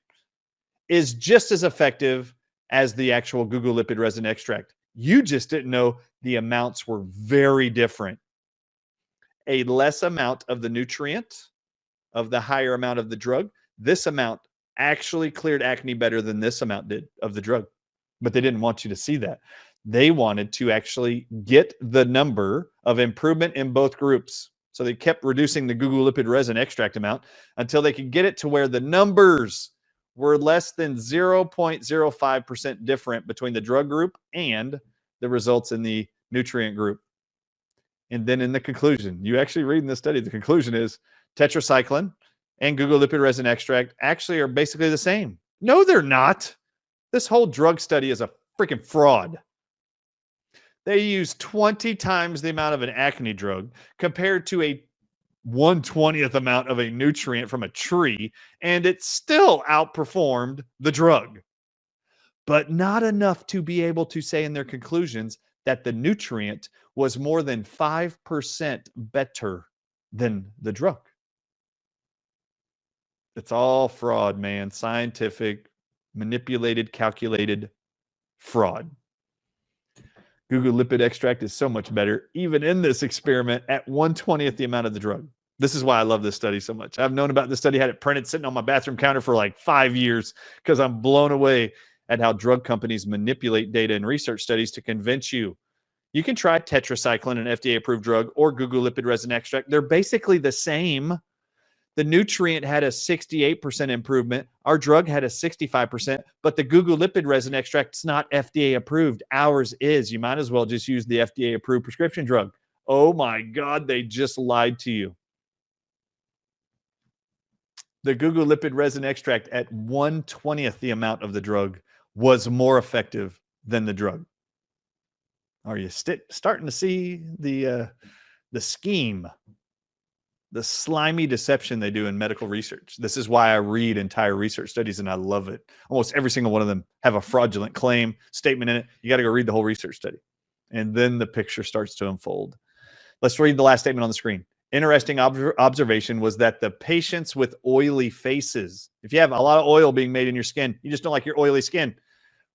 is just as effective as the actual Google lipid resin extract. You just didn't know the amounts were very different. A less amount of the nutrient of the higher amount of the drug, this amount actually cleared acne better than this amount did of the drug. But they didn't want you to see that. They wanted to actually get the number of improvement in both groups. So they kept reducing the Google lipid resin extract amount until they could get it to where the numbers were less than 0.05% different between the drug group and the results in the nutrient group. And then in the conclusion, you actually read in the study, the conclusion is tetracycline and Google lipid resin extract actually are basically the same. No, they're not. This whole drug study is a freaking fraud. They use 20 times the amount of an acne drug compared to a 1/20th amount of a nutrient from a tree, and it still outperformed the drug. But not enough to be able to say in their conclusions that the nutrient was more than 5% better than the drug. It's all fraud, man. Scientific, manipulated, calculated fraud. Google lipid extract is so much better, even in this experiment, at 1/20th the amount of the drug. This is why I love this study so much. I've known about this study, had it printed sitting on my bathroom counter for like 5 years because I'm blown away at how drug companies manipulate data and research studies to convince you. You can try tetracycline, an FDA-approved drug, or Google lipid resin extract. They're basically the same. The nutrient had a 68% improvement. Our drug had a 65%, but the Google lipid resin extract is not FDA approved. Ours is. You might as well just use the FDA approved prescription drug. Oh my God, they just lied to you. The Google lipid resin extract at 1/20th the amount of the drug was more effective than the drug. Are you starting to see the scheme? The slimy deception they do in medical research. This is why I read entire research studies and I love it. Almost every single one of them have a fraudulent claim statement in it. You got to go read the whole research study. And then the picture starts to unfold. Let's read the last statement on the screen. Interesting observation was that the patients with oily faces, if you have a lot of oil being made in your skin, you just don't like your oily skin,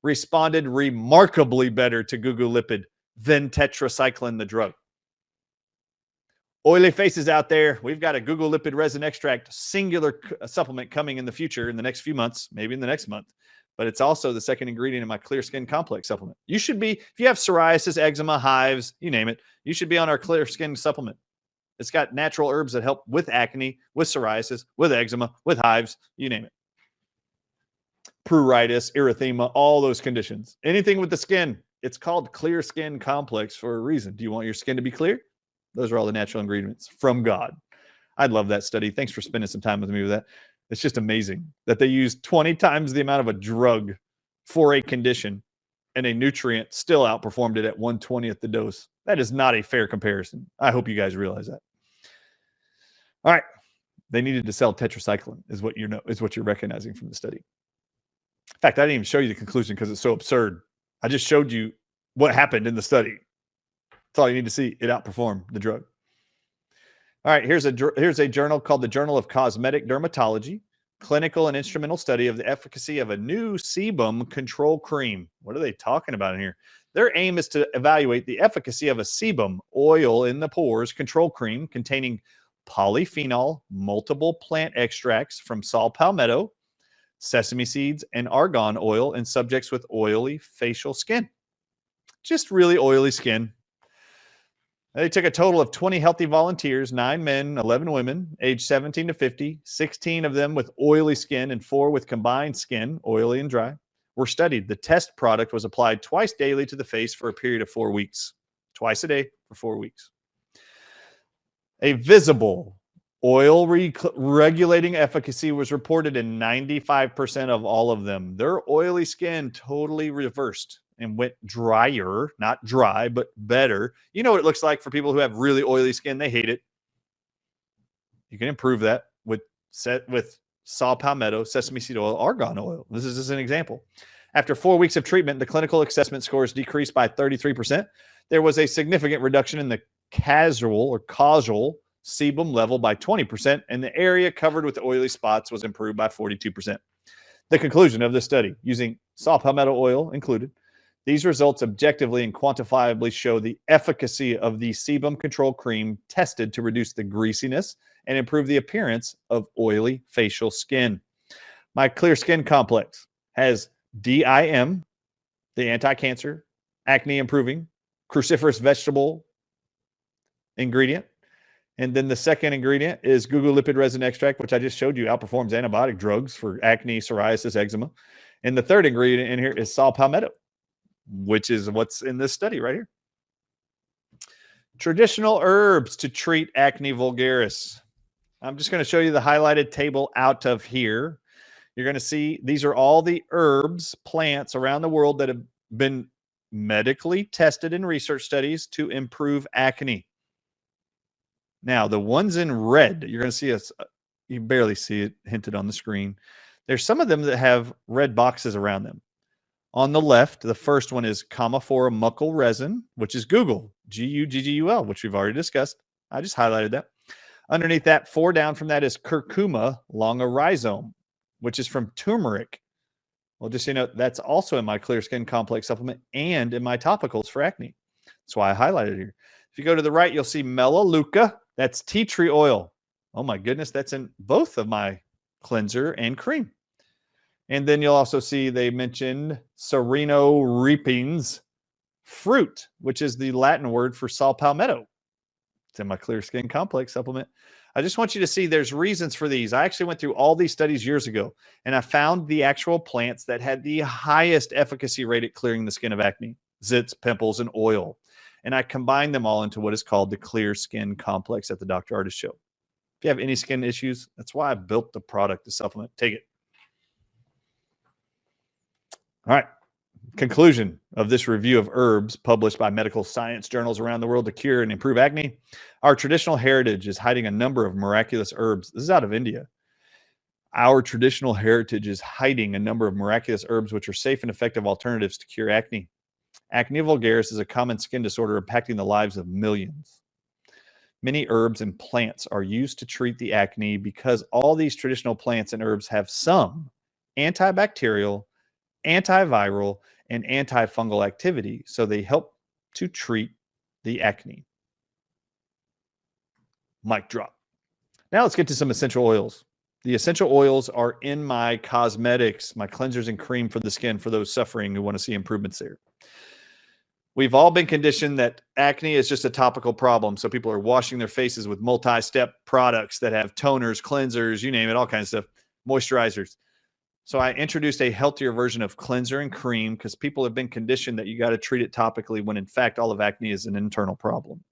responded remarkably better to gugulipid than tetracycline, the drug. Oily faces out there, we've got a gugulipid resin extract singular supplement coming in the future in the next few months, maybe in the next month. But it's also the second ingredient in my Clear Skin Complex supplement. You should be, if you have psoriasis, eczema, hives, you name it, you should be on our Clear Skin supplement. It's got natural herbs that help with acne, with psoriasis, with eczema, with hives, you name it. Pruritus, erythema, all those conditions. Anything with the skin, it's called Clear Skin Complex for a reason. Do you want your skin to be clear? Those are all the natural ingredients from God. I'd love that study. Thanks for spending some time with me with that. It's just amazing that they use 20 times the amount of a drug for a condition and a nutrient still outperformed it at 1/20th the dose. That is not a fair comparison. I hope you guys realize that. All right. They needed to sell tetracycline is what you're recognizing from the study. In fact, I didn't even show you the conclusion because it's so absurd. I just showed you what happened in the study. That's all you need to see. It outperformed the drug. All right, here's a journal called the Journal of Cosmetic Dermatology, clinical and instrumental study of the efficacy of a new sebum control cream. What are they talking about in here? Their aim is to evaluate the efficacy of a sebum, oil in the pores, control cream containing polyphenol, multiple plant extracts from saw palmetto, sesame seeds, and argan oil in subjects with oily facial skin. Just really oily skin. They took a total of 20 healthy volunteers, 9 men, 11 women, aged 17 to 50, 16 of them with oily skin and 4 with combined skin, oily and dry, were studied. The test product was applied twice daily to the face for a period of 4 weeks, twice a day for 4 weeks. A visible oil regulating efficacy was reported in 95% of all of them. Their oily skin totally reversed and went drier, not dry, but better. You know what it looks like for people who have really oily skin. They hate it. You can improve that with saw palmetto, sesame seed oil, argan oil. This is just an example. After 4 weeks of treatment, the clinical assessment scores decreased by 33%. There was a significant reduction in the causal sebum level by 20%, and the area covered with oily spots was improved by 42%. The conclusion of this study, using saw palmetto oil included, these results objectively and quantifiably show the efficacy of the sebum control cream tested to reduce the greasiness and improve the appearance of oily facial skin. My Clear Skin Complex has DIM, the anti-cancer, acne improving, cruciferous vegetable ingredient. And then the second ingredient is gugulipid resin extract, which I just showed you outperforms antibiotic drugs for acne, psoriasis, eczema. And the third ingredient in here is saw palmetto, which is what's in this study right here. Traditional herbs to treat acne vulgaris. I'm just going to show you the highlighted table out of here. You're going to see these are all the herbs, plants around the world that have been medically tested in research studies to improve acne. Now, the ones in red, you're going to see you barely see it hinted on the screen. There's some of them that have red boxes around them. On the left, the first one is Commiphora muckle resin, which is Google, Guggul, which we've already discussed. I just highlighted that. Underneath that, 4 down from that is Curcuma longa rhizome, which is from turmeric. Well, just so you know, that's also in my Clear Skin Complex supplement and in my topicals for acne. That's why I highlighted it here. If you go to the right, you'll see Melaleuca. That's tea tree oil. Oh my goodness, that's in both of my cleanser and cream. And then you'll also see they mentioned Sereno repens fruit, which is the Latin word for saw palmetto. It's in my Clear Skin Complex supplement. I just want you to see there's reasons for these. I actually went through all these studies years ago, and I found the actual plants that had the highest efficacy rate at clearing the skin of acne, zits, pimples, and oil. And I combined them all into what is called the Clear Skin Complex at the Dr. Ardis Show. If you have any skin issues, that's why I built the product, the supplement. Take it. All right. Conclusion of this review of herbs published by medical science journals around the world to cure and improve acne. Our traditional heritage is hiding a number of miraculous herbs. This is out of India. Our traditional heritage is hiding a number of miraculous herbs which are safe and effective alternatives to cure acne. Acne vulgaris is a common skin disorder impacting the lives of millions. Many herbs and plants are used to treat the acne because all these traditional plants and herbs have some antibacterial, antiviral, and antifungal activity, so they help to treat the acne. Mic drop. Now let's get to some essential oils. The essential oils are in my cosmetics, my cleansers and cream for the skin for those suffering who want to see improvements there. We've all been conditioned that acne is just a topical problem. So people are washing their faces with multi-step products that have toners, cleansers, you name it, all kinds of stuff, moisturizers. So I introduced a healthier version of cleanser and cream because people have been conditioned that you got to treat it topically when in fact all of acne is an internal problem,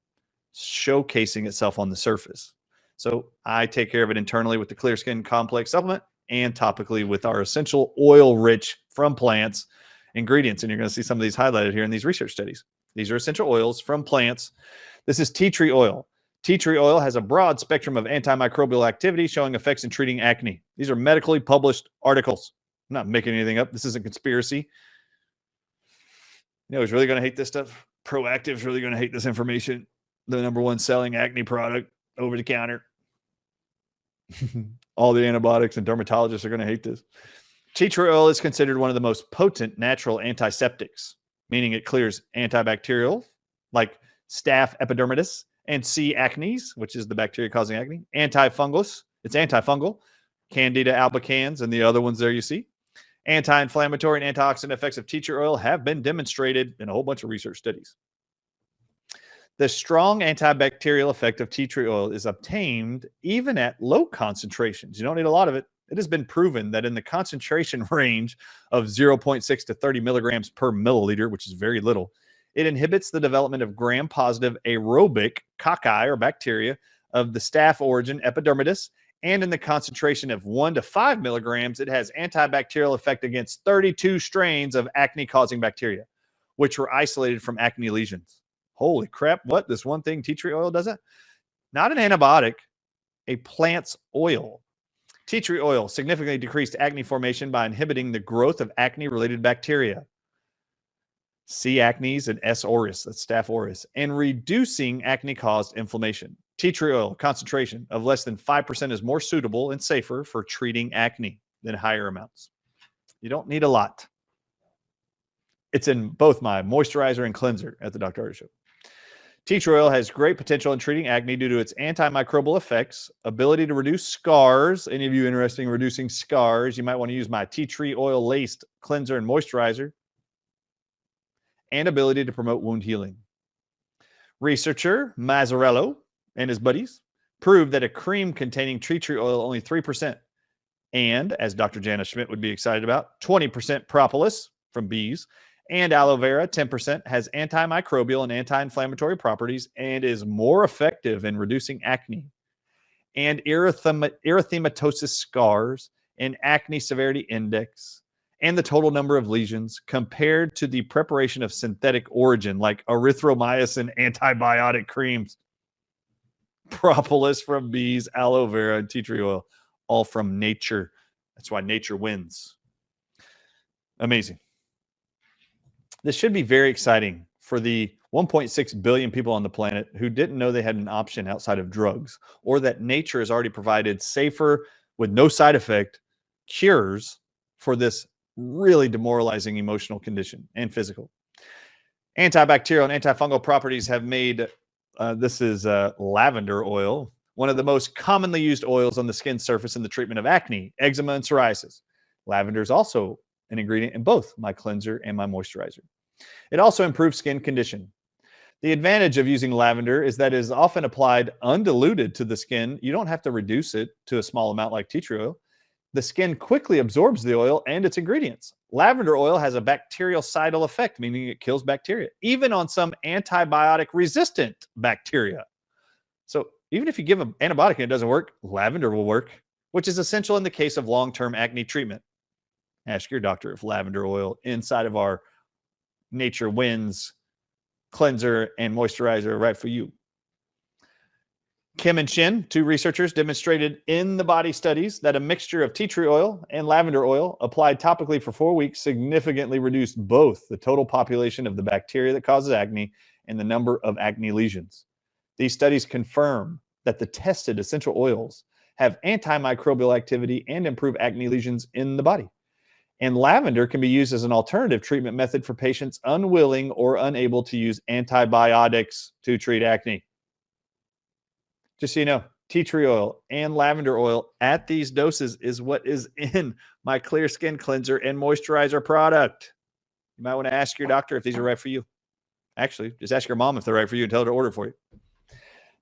showcasing itself on the surface. So I take care of it internally with the Clear Skin Complex supplement and topically with our essential oil-rich from plants ingredients. And you're going to see some of these highlighted here in these research studies. These are essential oils from plants. This is tea tree oil. Tea tree oil has a broad spectrum of antimicrobial activity showing effects in treating acne. These are medically published articles. I'm not making anything up. This isn't conspiracy. You know who's really going to hate this stuff? Proactive's really going to hate this information. The #1 selling acne product over the counter. All the antibiotics and dermatologists are going to hate this. Tea tree oil is considered one of the most potent natural antiseptics, meaning it clears antibacterial, like Staph epidermidis, and C. acnes, which is the bacteria causing acne. Antifungals, it's antifungal. Candida albicans and the other ones there you see. Anti-inflammatory and antioxidant effects of tea tree oil have been demonstrated in a whole bunch of research studies. The strong antibacterial effect of tea tree oil is obtained even at low concentrations. You don't need a lot of it. It has been proven that in the concentration range of 0.6 to 30 milligrams per milliliter, which is very little, it inhibits the development of gram-positive aerobic cocci or bacteria of the staph origin epidermidis, and in the concentration of 1 to 5 milligrams, it has antibacterial effect against 32 strains of acne-causing bacteria, which were isolated from acne lesions. Holy crap, what? This one thing tea tree oil doesn't? Not an antibiotic, a plant's oil. Tea tree oil significantly decreased acne formation by inhibiting the growth of acne-related bacteria, C. acnes and S. aureus, that's Staph aureus, and reducing acne-caused inflammation. Tea tree oil concentration of less than 5% is more suitable and safer for treating acne than higher amounts. You don't need a lot. It's in both my moisturizer and cleanser at the Dr. Ardis Show. Tea tree oil has great potential in treating acne due to its antimicrobial effects, ability to reduce scars. Any of you interested in reducing scars, you might want to use my tea tree oil laced cleanser and moisturizer, and ability to promote wound healing. Researcher Mazzarello and his buddies proved that a cream containing tea tree oil only 3%, and as Dr. Jana Schmidt would be excited about, 20% propolis from bees, and aloe vera, 10%, has antimicrobial and anti-inflammatory properties and is more effective in reducing acne and erythematosus scars and acne severity index and the total number of lesions compared to the preparation of synthetic origin like erythromycin antibiotic creams, propolis from bees, aloe vera, and tea tree oil, all from nature. That's why nature wins. Amazing. This should be very exciting for the 1.6 billion people on the planet who didn't know they had an option outside of drugs, or that nature has already provided safer, with no side effect, cures for this really demoralizing emotional condition and physical. Antibacterial and antifungal properties have made, this is lavender oil, one of the most commonly used oils on the skin surface in the treatment of acne, eczema, and psoriasis. Lavender is also an ingredient in both my cleanser and my moisturizer. It also improves skin condition. The advantage of using lavender is that it is often applied undiluted to the skin. You don't have to reduce it to a small amount like tea tree oil. The skin quickly absorbs the oil and its ingredients. Lavender oil has a bactericidal effect, meaning it kills bacteria, even on some antibiotic-resistant bacteria. So even if you give an antibiotic and it doesn't work, lavender will work, which is essential in the case of long-term acne treatment. Ask your doctor if lavender oil inside of our Nature Wins cleanser and moisturizer are right for you. Kim and Shin, two researchers, demonstrated in the body studies that a mixture of tea tree oil and lavender oil applied topically for 4 weeks significantly reduced both the total population of the bacteria that causes acne and the number of acne lesions. These studies confirm that the tested essential oils have antimicrobial activity and improve acne lesions in the body. And lavender can be used as an alternative treatment method for patients unwilling or unable to use antibiotics to treat acne. Just so you know, tea tree oil and lavender oil at these doses is what is in my Clear Skin Cleanser and Moisturizer product. You might want to ask your doctor if these are right for you. Actually, just ask your mom if they're right for you and tell her to order for you.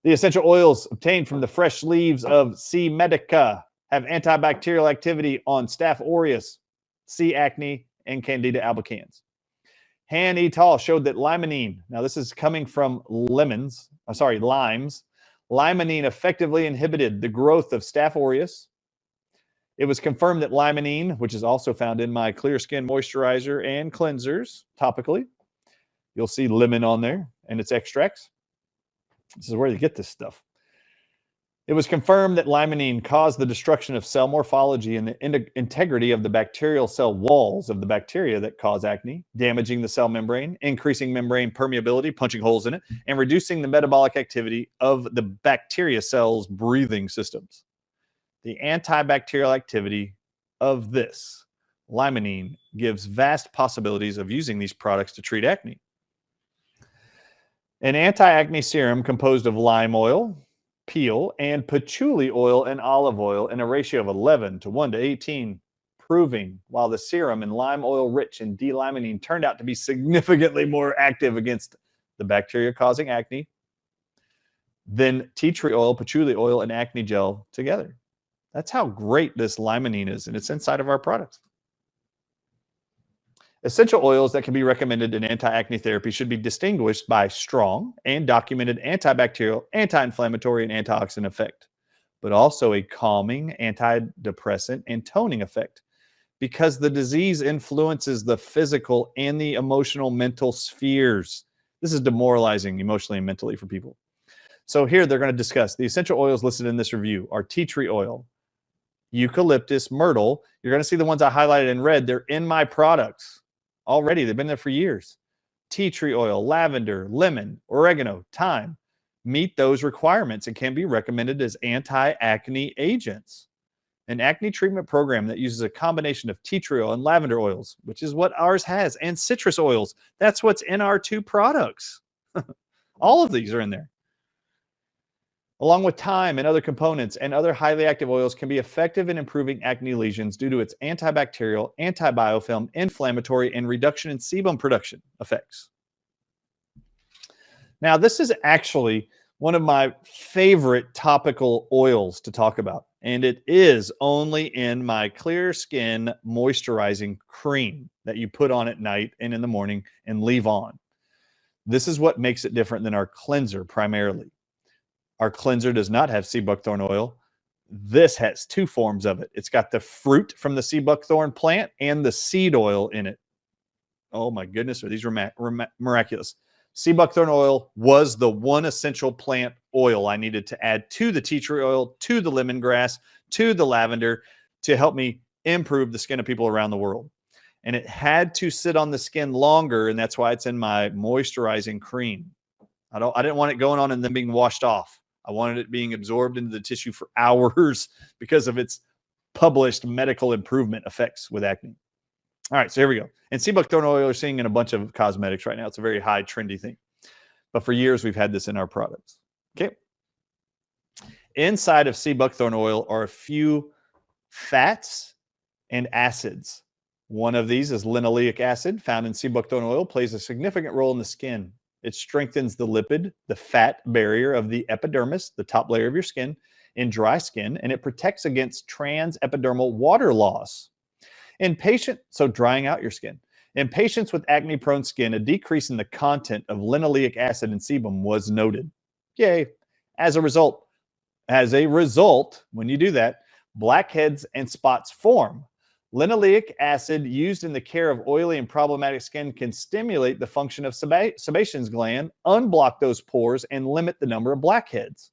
The essential oils obtained from the fresh leaves of C. medica have antibacterial activity on Staph aureus, C. acne, and Candida albicans. Han et al. Showed that limonene, now this is coming from limes, limonene effectively inhibited the growth of Staph aureus. It was confirmed that limonene, which is also found in my Clear Skin Moisturizer and cleansers topically, you'll see lemon on there and its extracts. This is where you get this stuff. It was confirmed that limonene caused the destruction of cell morphology and the integrity of the bacterial cell walls of the bacteria that cause acne, damaging the cell membrane, increasing membrane permeability, punching holes in it, and reducing the metabolic activity of the bacteria cells' breathing systems. The antibacterial activity of this limonene gives vast possibilities of using these products to treat acne. An anti-acne serum composed of lime oil, peel, and patchouli oil and olive oil in a ratio of 11 to 1 to 18, proving while the serum and lime oil rich in D-limonene turned out to be significantly more active against the bacteria causing acne than tea tree oil, patchouli oil, and acne gel together. That's how great this limonene is, and it's inside of our products. Essential oils that can be recommended in anti-acne therapy should be distinguished by strong and documented antibacterial, anti-inflammatory, and antioxidant effect, but also a calming, antidepressant, and toning effect, because the disease influences the physical and the emotional, mental spheres. This is demoralizing emotionally and mentally for people. So here they're going to discuss the essential oils listed in this review are tea tree oil, eucalyptus, myrtle. You're going to see the ones I highlighted in red. They're in my products. Already, they've been there for years. Tea tree oil, lavender, lemon, oregano, thyme meet those requirements and can be recommended as anti-acne agents. An acne treatment program that uses a combination of tea tree oil and lavender oils, which is what ours has, and citrus oils. That's what's in our 2 products. All of these are in there. Along with thyme and other components and other highly active oils can be effective in improving acne lesions due to its antibacterial, antibiofilm, inflammatory, and reduction in sebum production effects. Now, this is actually one of my favorite topical oils to talk about, and it is only in my Clear Skin Moisturizing Cream that you put on at night and in the morning and leave on. This is what makes it different than our cleanser primarily. Our cleanser does not have sea buckthorn oil. This has 2 forms of it. It's got the fruit from the sea buckthorn plant and the seed oil in it. Oh my goodness, are these miraculous. Sea buckthorn oil was the one essential plant oil I needed to add to the tea tree oil, to the lemongrass, to the lavender to help me improve the skin of people around the world. And it had to sit on the skin longer, and that's why it's in my moisturizing cream. I didn't want it going on and then being washed off. I wanted it being absorbed into the tissue for hours because of its published medical improvement effects with acne. All right, so here we go. And sea buckthorn oil you're seeing in a bunch of cosmetics right now. It's a very high trendy thing. But for years, we've had this in our products. Okay. Inside of sea buckthorn oil are a few fats and acids. One of these is linoleic acid, found in sea buckthorn oil, plays a significant role in the skin. It strengthens the lipid, the fat barrier of the epidermis, the top layer of your skin, in dry skin, and it protects against transepidermal water loss. So drying out your skin. In patients with acne-prone skin, a decrease in the content of linoleic acid and sebum was noted. Yay. As a result, when you do that, blackheads and spots form. Linoleic acid used in the care of oily and problematic skin can stimulate the function of sebaceous gland, unblock those pores, and limit the number of blackheads.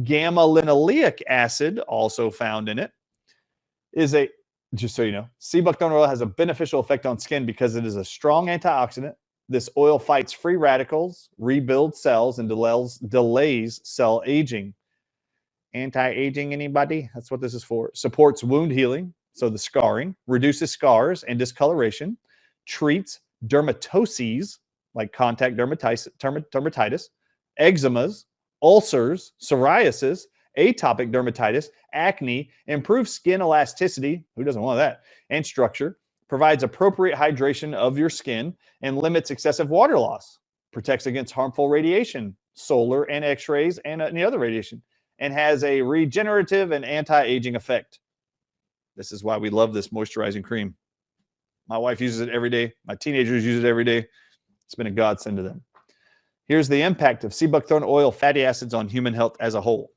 Gamma linoleic acid, also found in it, is just so you know, sea buckthorn oil has a beneficial effect on skin because it is a strong antioxidant. This oil fights free radicals, rebuilds cells, and delays cell aging. Anti-aging, anybody? That's what this is for. Supports wound healing, so the scarring, reduces scars and discoloration, treats dermatoses, like contact dermatitis, eczemas, ulcers, psoriasis, atopic dermatitis, acne, improves skin elasticity, who doesn't want that, and structure, provides appropriate hydration of your skin, and limits excessive water loss, protects against harmful radiation, solar and X-rays, and any other radiation, and has a regenerative and anti-aging effect. This is why we love this moisturizing cream. My wife uses it every day. My teenagers use it every day. It's been a godsend to them. Here's the impact of sea buckthorn oil fatty acids on human health as a whole.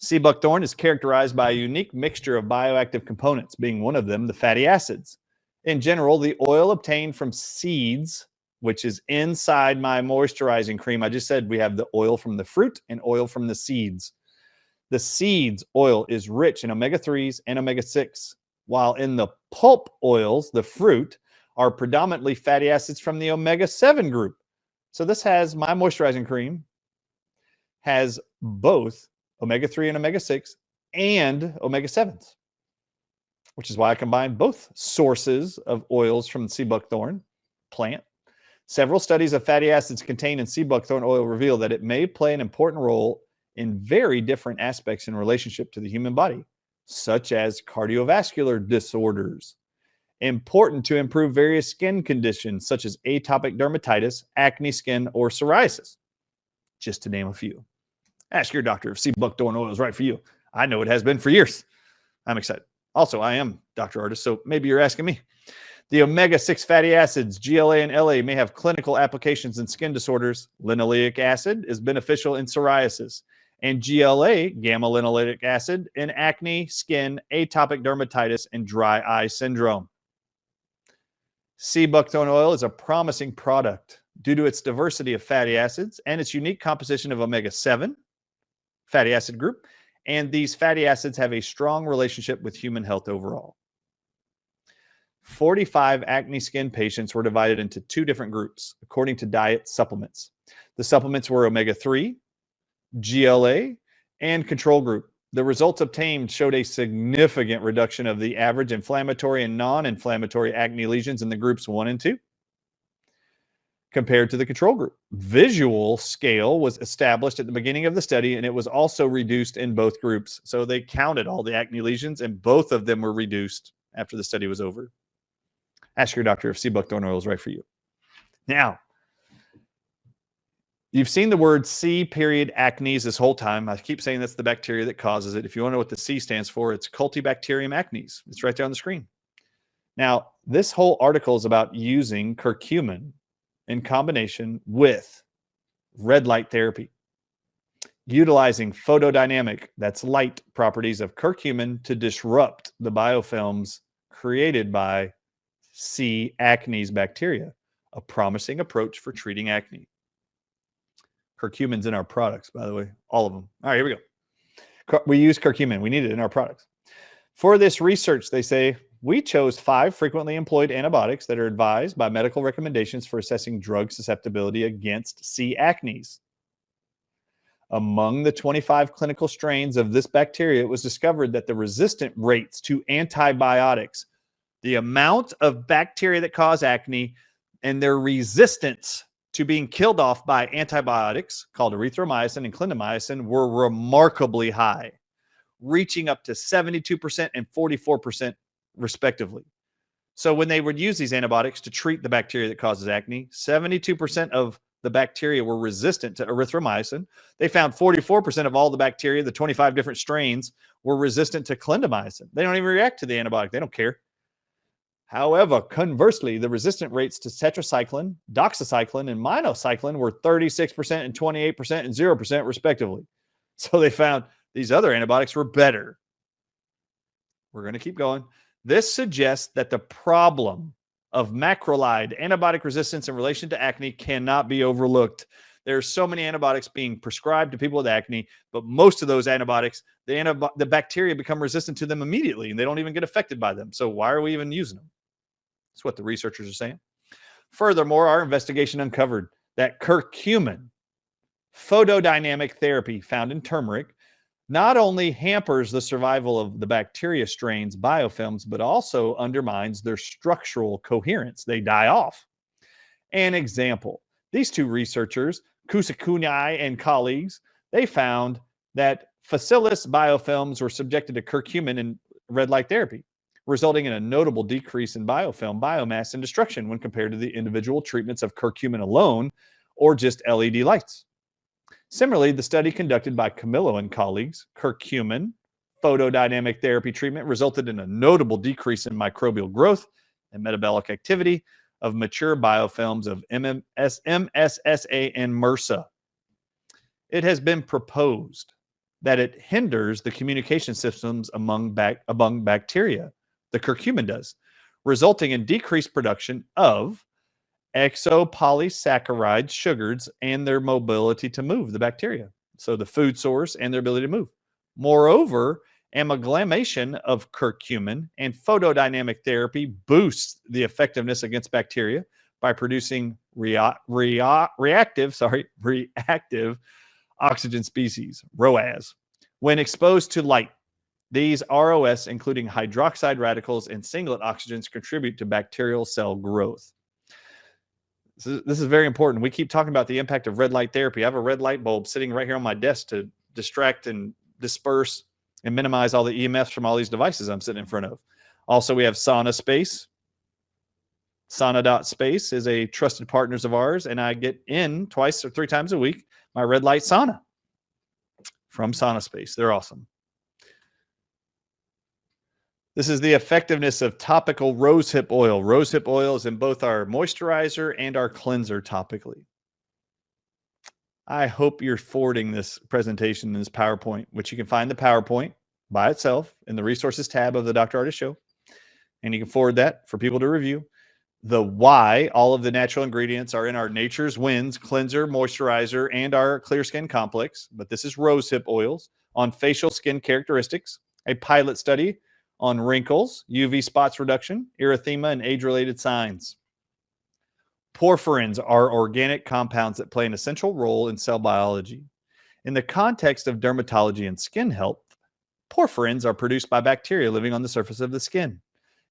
Sea buckthorn is characterized by a unique mixture of bioactive components, being one of them the fatty acids. In general, the oil obtained from seeds, which is inside my moisturizing cream. I just said we have the oil from the fruit and oil from the seeds. The seeds oil is rich in omega-3s and omega-6, while in the pulp oils, the fruit, are predominantly fatty acids from the omega-7 group. So this has, my moisturizing cream has both omega-3 and omega-6 and omega-7s, which is why I combine both sources of oils from the sea buckthorn plant. Several studies of fatty acids contained in sea buckthorn oil reveal that it may play an important role in very different aspects in relationship to the human body, such as cardiovascular disorders, important to improve various skin conditions such as atopic dermatitis, acne skin, or psoriasis, just to name a few. Ask your doctor if sea buckthorn oil is right for you. I know it has been for years. I'm excited. Also, I am Dr. Ardis, so maybe you're asking me. The omega-6 fatty acids, GLA and LA, may have clinical applications in skin disorders. Linoleic acid is beneficial in psoriasis, and GLA, gamma linoleic acid, in acne, skin, atopic dermatitis, and dry eye syndrome. Sea buckthorn oil is a promising product due to its diversity of fatty acids and its unique composition of omega-7 fatty acid group, and these fatty acids have a strong relationship with human health overall. 45 acne skin patients were divided into two different groups according to diet supplements. The supplements were omega-3, GLA, and control group. The results obtained showed a significant reduction of the average inflammatory and non-inflammatory acne lesions in the groups 1 and 2 compared to the control group. Visual scale was established at the beginning of the study, and it was also reduced in both groups. So they counted all the acne lesions, and both of them were reduced after the study was over. Ask your doctor if sea buckthorn oil is right for you. Now, you've seen the word C period acnes this whole time. I keep saying that's the bacteria that causes it. If you want to know what the C stands for, it's Cultibacterium acnes. It's right there on the screen. Now, this whole article is about using curcumin in combination with red light therapy, utilizing photodynamic, that's light, properties of curcumin to disrupt the biofilms created by C. acnes bacteria, a promising approach for treating acne. Curcumin's in our products, by the way, all of them. All right, here we go. We use curcumin. We need it in our products. For this research, they say, we chose 5 frequently employed antibiotics that are advised by medical recommendations for assessing drug susceptibility against C. acnes. Among the 25 clinical strains of this bacteria, it was discovered that the resistant rates to antibiotics, the amount of bacteria that cause acne, and their resistance to being killed off by antibiotics called erythromycin and clindamycin were remarkably high, reaching up to 72% and 44% respectively. So when they would use these antibiotics to treat the bacteria that causes acne, 72% of the bacteria were resistant to erythromycin. They found 44% of all the bacteria, the 25 different strains, were resistant to clindamycin. They don't even react to the antibiotic. They don't care. However, conversely, the resistant rates to tetracycline, doxycycline, and minocycline were 36% and 28% and 0% respectively. So they found these other antibiotics were better. We're going to keep going. This suggests that the problem of macrolide antibiotic resistance in relation to acne cannot be overlooked. There's so many antibiotics being prescribed to people with acne, but most of those antibiotics, the bacteria become resistant to them immediately, and they don't even get affected by them. So why are we even using them? That's what the researchers are saying. Furthermore, our investigation uncovered that curcumin, photodynamic therapy found in turmeric, not only hampers the survival of the bacteria strains biofilms, but also undermines their structural coherence. They die off. An example, these two researchers, Kusakunai and colleagues, they found that Facilis biofilms were subjected to curcumin and red light therapy, resulting in a notable decrease in biofilm biomass and destruction when compared to the individual treatments of curcumin alone or just LED lights. Similarly, the study conducted by Camillo and colleagues, curcumin photodynamic therapy treatment, resulted in a notable decrease in microbial growth and metabolic activity of mature biofilms of MSSA and MRSA. It has been proposed that it hinders the communication systems among bacteria, the curcumin does, resulting in decreased production of exopolysaccharide sugars and their mobility to move, the bacteria. So the food source and their ability to move. Moreover, amalgamation of curcumin and photodynamic therapy boosts the effectiveness against bacteria by producing reactive oxygen species, ROAS, when exposed to light. These ROS, including hydroxide radicals and singlet oxygens, contribute to bacterial cell growth. This is very important. We keep talking about the impact of red light therapy. I have a red light bulb sitting right here on my desk to distract and disperse and minimize all the EMFs from all these devices I'm sitting in front of. Also, we have Sauna Space. Sauna.space is a trusted partners of ours, and I get in twice or 3 times a week my red light sauna from Sauna Space. They're awesome. This is the effectiveness of topical rosehip oil. Rosehip oil is in both our moisturizer and our cleanser topically. I hope you're forwarding this presentation in this PowerPoint, which you can find the PowerPoint by itself in the resources tab of the Dr. Ardis Show. And you can forward that for people to review. The why all of the natural ingredients are in our Nature's Winds cleanser, moisturizer, and our clear skin complex. But this is rosehip oils on facial skin characteristics, a pilot study on wrinkles, UV spots reduction, erythema, and age-related signs. Porphyrins are organic compounds that play an essential role in cell biology. In the context of dermatology and skin health, porphyrins are produced by bacteria living on the surface of the skin,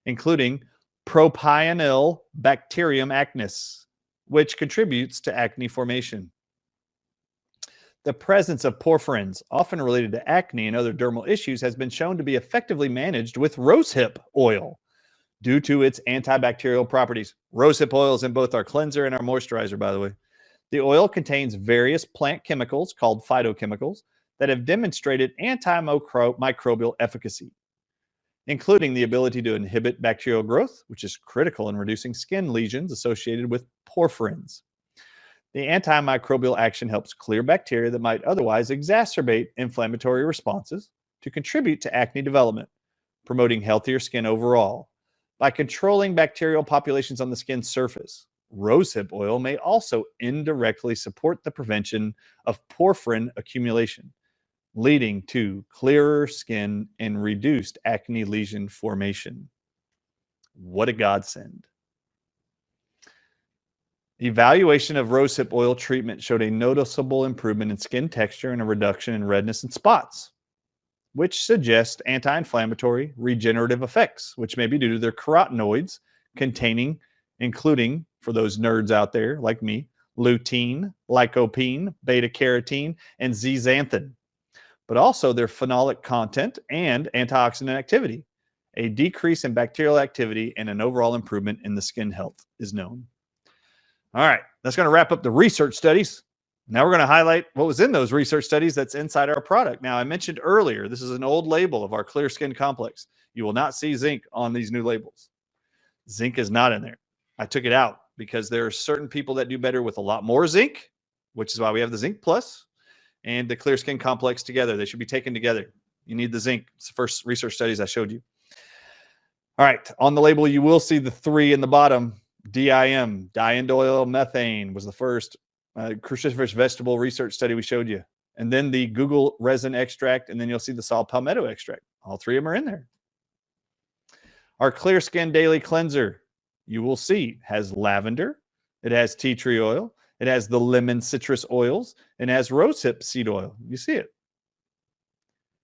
including Propionibacterium acnes, which contributes to acne formation. The presence of porphyrins, often related to acne and other dermal issues, has been shown to be effectively managed with rosehip oil due to its antibacterial properties. Rosehip oil is in both our cleanser and our moisturizer, by the way. The oil contains various plant chemicals called phytochemicals that have demonstrated antimicrobial efficacy, including the ability to inhibit bacterial growth, which is critical in reducing skin lesions associated with porphyrins. The antimicrobial action helps clear bacteria that might otherwise exacerbate inflammatory responses to contribute to acne development, promoting healthier skin overall. By controlling bacterial populations on the skin surface, rosehip oil may also indirectly support the prevention of porphyrin accumulation, leading to clearer skin and reduced acne lesion formation. What a godsend. Evaluation of rosehip oil treatment showed a noticeable improvement in skin texture and a reduction in redness and spots, which suggests anti-inflammatory regenerative effects, which may be due to their carotenoids including, for those nerds out there like me, lutein, lycopene, beta-carotene, and zeaxanthin, but also their phenolic content and antioxidant activity. A decrease in bacterial activity and an overall improvement in the skin health is known. All right, that's going to wrap up the research studies. Now we're going to highlight what was in those research studies that's inside our product. Now, I mentioned earlier, this is an old label of our clear skin complex. You will not see zinc on these new labels. Zinc is not in there. I took it out because there are certain people that do better with a lot more zinc, which is why we have the Zinc Plus and the clear skin complex together. They should be taken together. You need the zinc. It's the first research studies I showed you. All right. On the label, you will see the 3 in the bottom. DIM, diindoyl methane, was the first cruciferous vegetable research study we showed you. And then the Google resin extract, and then you'll see the saw palmetto extract. All 3 of them are in there. Our Clear Skin Daily Cleanser, you will see, has lavender, it has tea tree oil, it has the lemon citrus oils, and it has rosehip seed oil. You see it.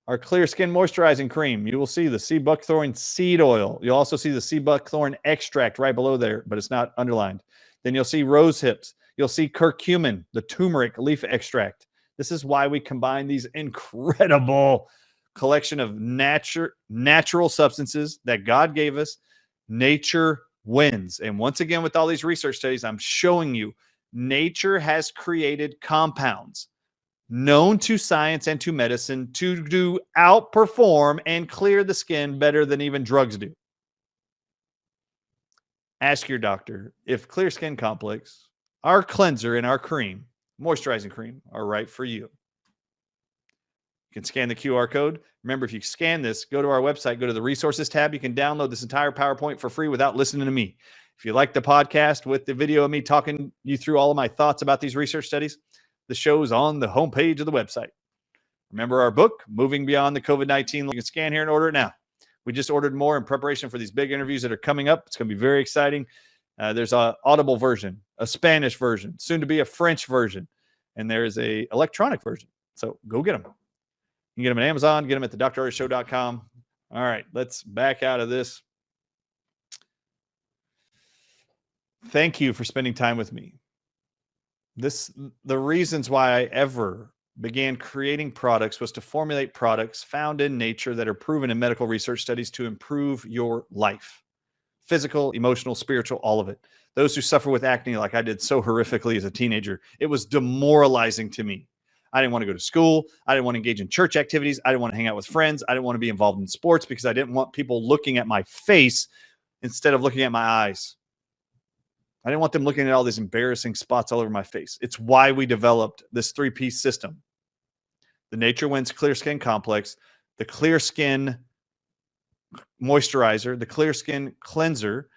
Our Clear Skin Moisturizing Cream, you will see the sea buckthorn seed oil. You'll also see the sea buckthorn extract right below there, but it's not underlined. Then you'll see rose hips. You'll see curcumin, the turmeric leaf extract. This is why we combine these incredible collection of natural substances that God gave us. Nature wins. And once again, with all these research studies, I'm showing you nature has created compounds known to science and to medicine to do outperform and clear the skin better than even drugs do. Ask your doctor if Clear Skin Complex, our cleanser, and our cream, moisturizing cream, are right for you. You can scan the QR code. Remember, if you scan this, go to our website, go to the resources tab. You can download this entire PowerPoint for free without listening to me. If you like the podcast with the video of me talking you through all of my thoughts about these research studies, the show's on the homepage of the website. Remember our book, Moving Beyond the COVID-19. You can scan here and order it now. We just ordered more in preparation for these big interviews that are coming up. It's going to be very exciting. There's an Audible version, a Spanish version, soon to be a French version, and there is a electronic version. So go get them. You can get them at Amazon, get them at the drardishow.com. All right, let's back out of this. Thank you for spending time with me. The reasons why I ever began creating products was to formulate products found in nature that are proven in medical research studies to improve your life. Physical, emotional, spiritual, all of it. Those who suffer with acne like I did so horrifically as a teenager, it was demoralizing to me. I didn't want to go to school. I didn't want to engage in church activities. I didn't want to hang out with friends. I didn't want to be involved in sports because I didn't want people looking at my face instead of looking at my eyes. I didn't want them looking at all these embarrassing spots all over my face. It's why we developed this 3-piece system. The Nature Wins Clear Skin Complex, the Clear Skin Moisturizer, the Clear Skin Cleanser,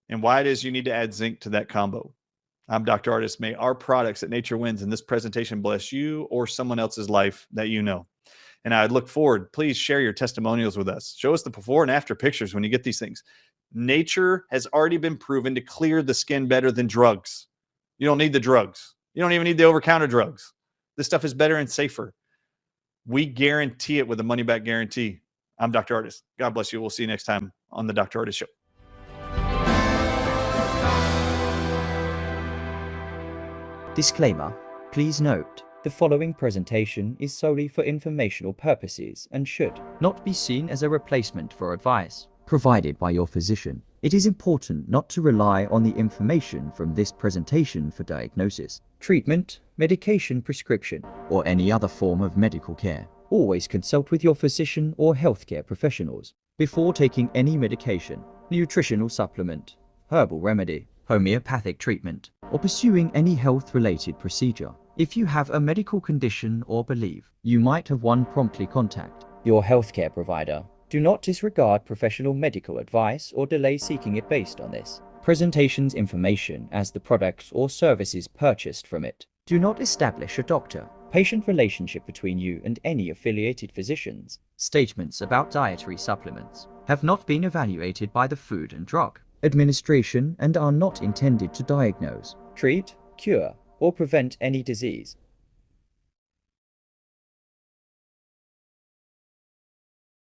and why it is you need to add zinc to that combo. I'm Dr. Ardis. May our products at Nature Wins in this presentation bless you or someone else's life that you know. And I look forward. Please share your testimonials with us. Show us the before and after pictures when you get these things. Nature has already been proven to clear the skin better than drugs. You don't need the drugs. You don't even need the over-counter drugs. This stuff is better and safer. We guarantee it with a money-back guarantee. I'm Dr. Ardis. God bless you. We'll see you next time on the Dr. Ardis Show. Disclaimer. Please note, the following presentation is solely for informational purposes and should not be seen as a replacement for advice provided by your physician. It is important not to rely on the information from this presentation for diagnosis, treatment, medication prescription, or any other form of medical care. Always consult with your physician or healthcare professionals before taking any medication, nutritional supplement, herbal remedy, homeopathic treatment, or pursuing any health-related procedure. If you have a medical condition or believe you might have one, promptly contact your healthcare provider. Do not disregard professional medical advice or delay seeking it based on this presentation's information as the products or services purchased from it do not establish a doctor-patient relationship between you and any affiliated physicians. Statements about dietary supplements have not been evaluated by the Food and Drug Administration and are not intended to diagnose, treat, cure, or prevent any disease.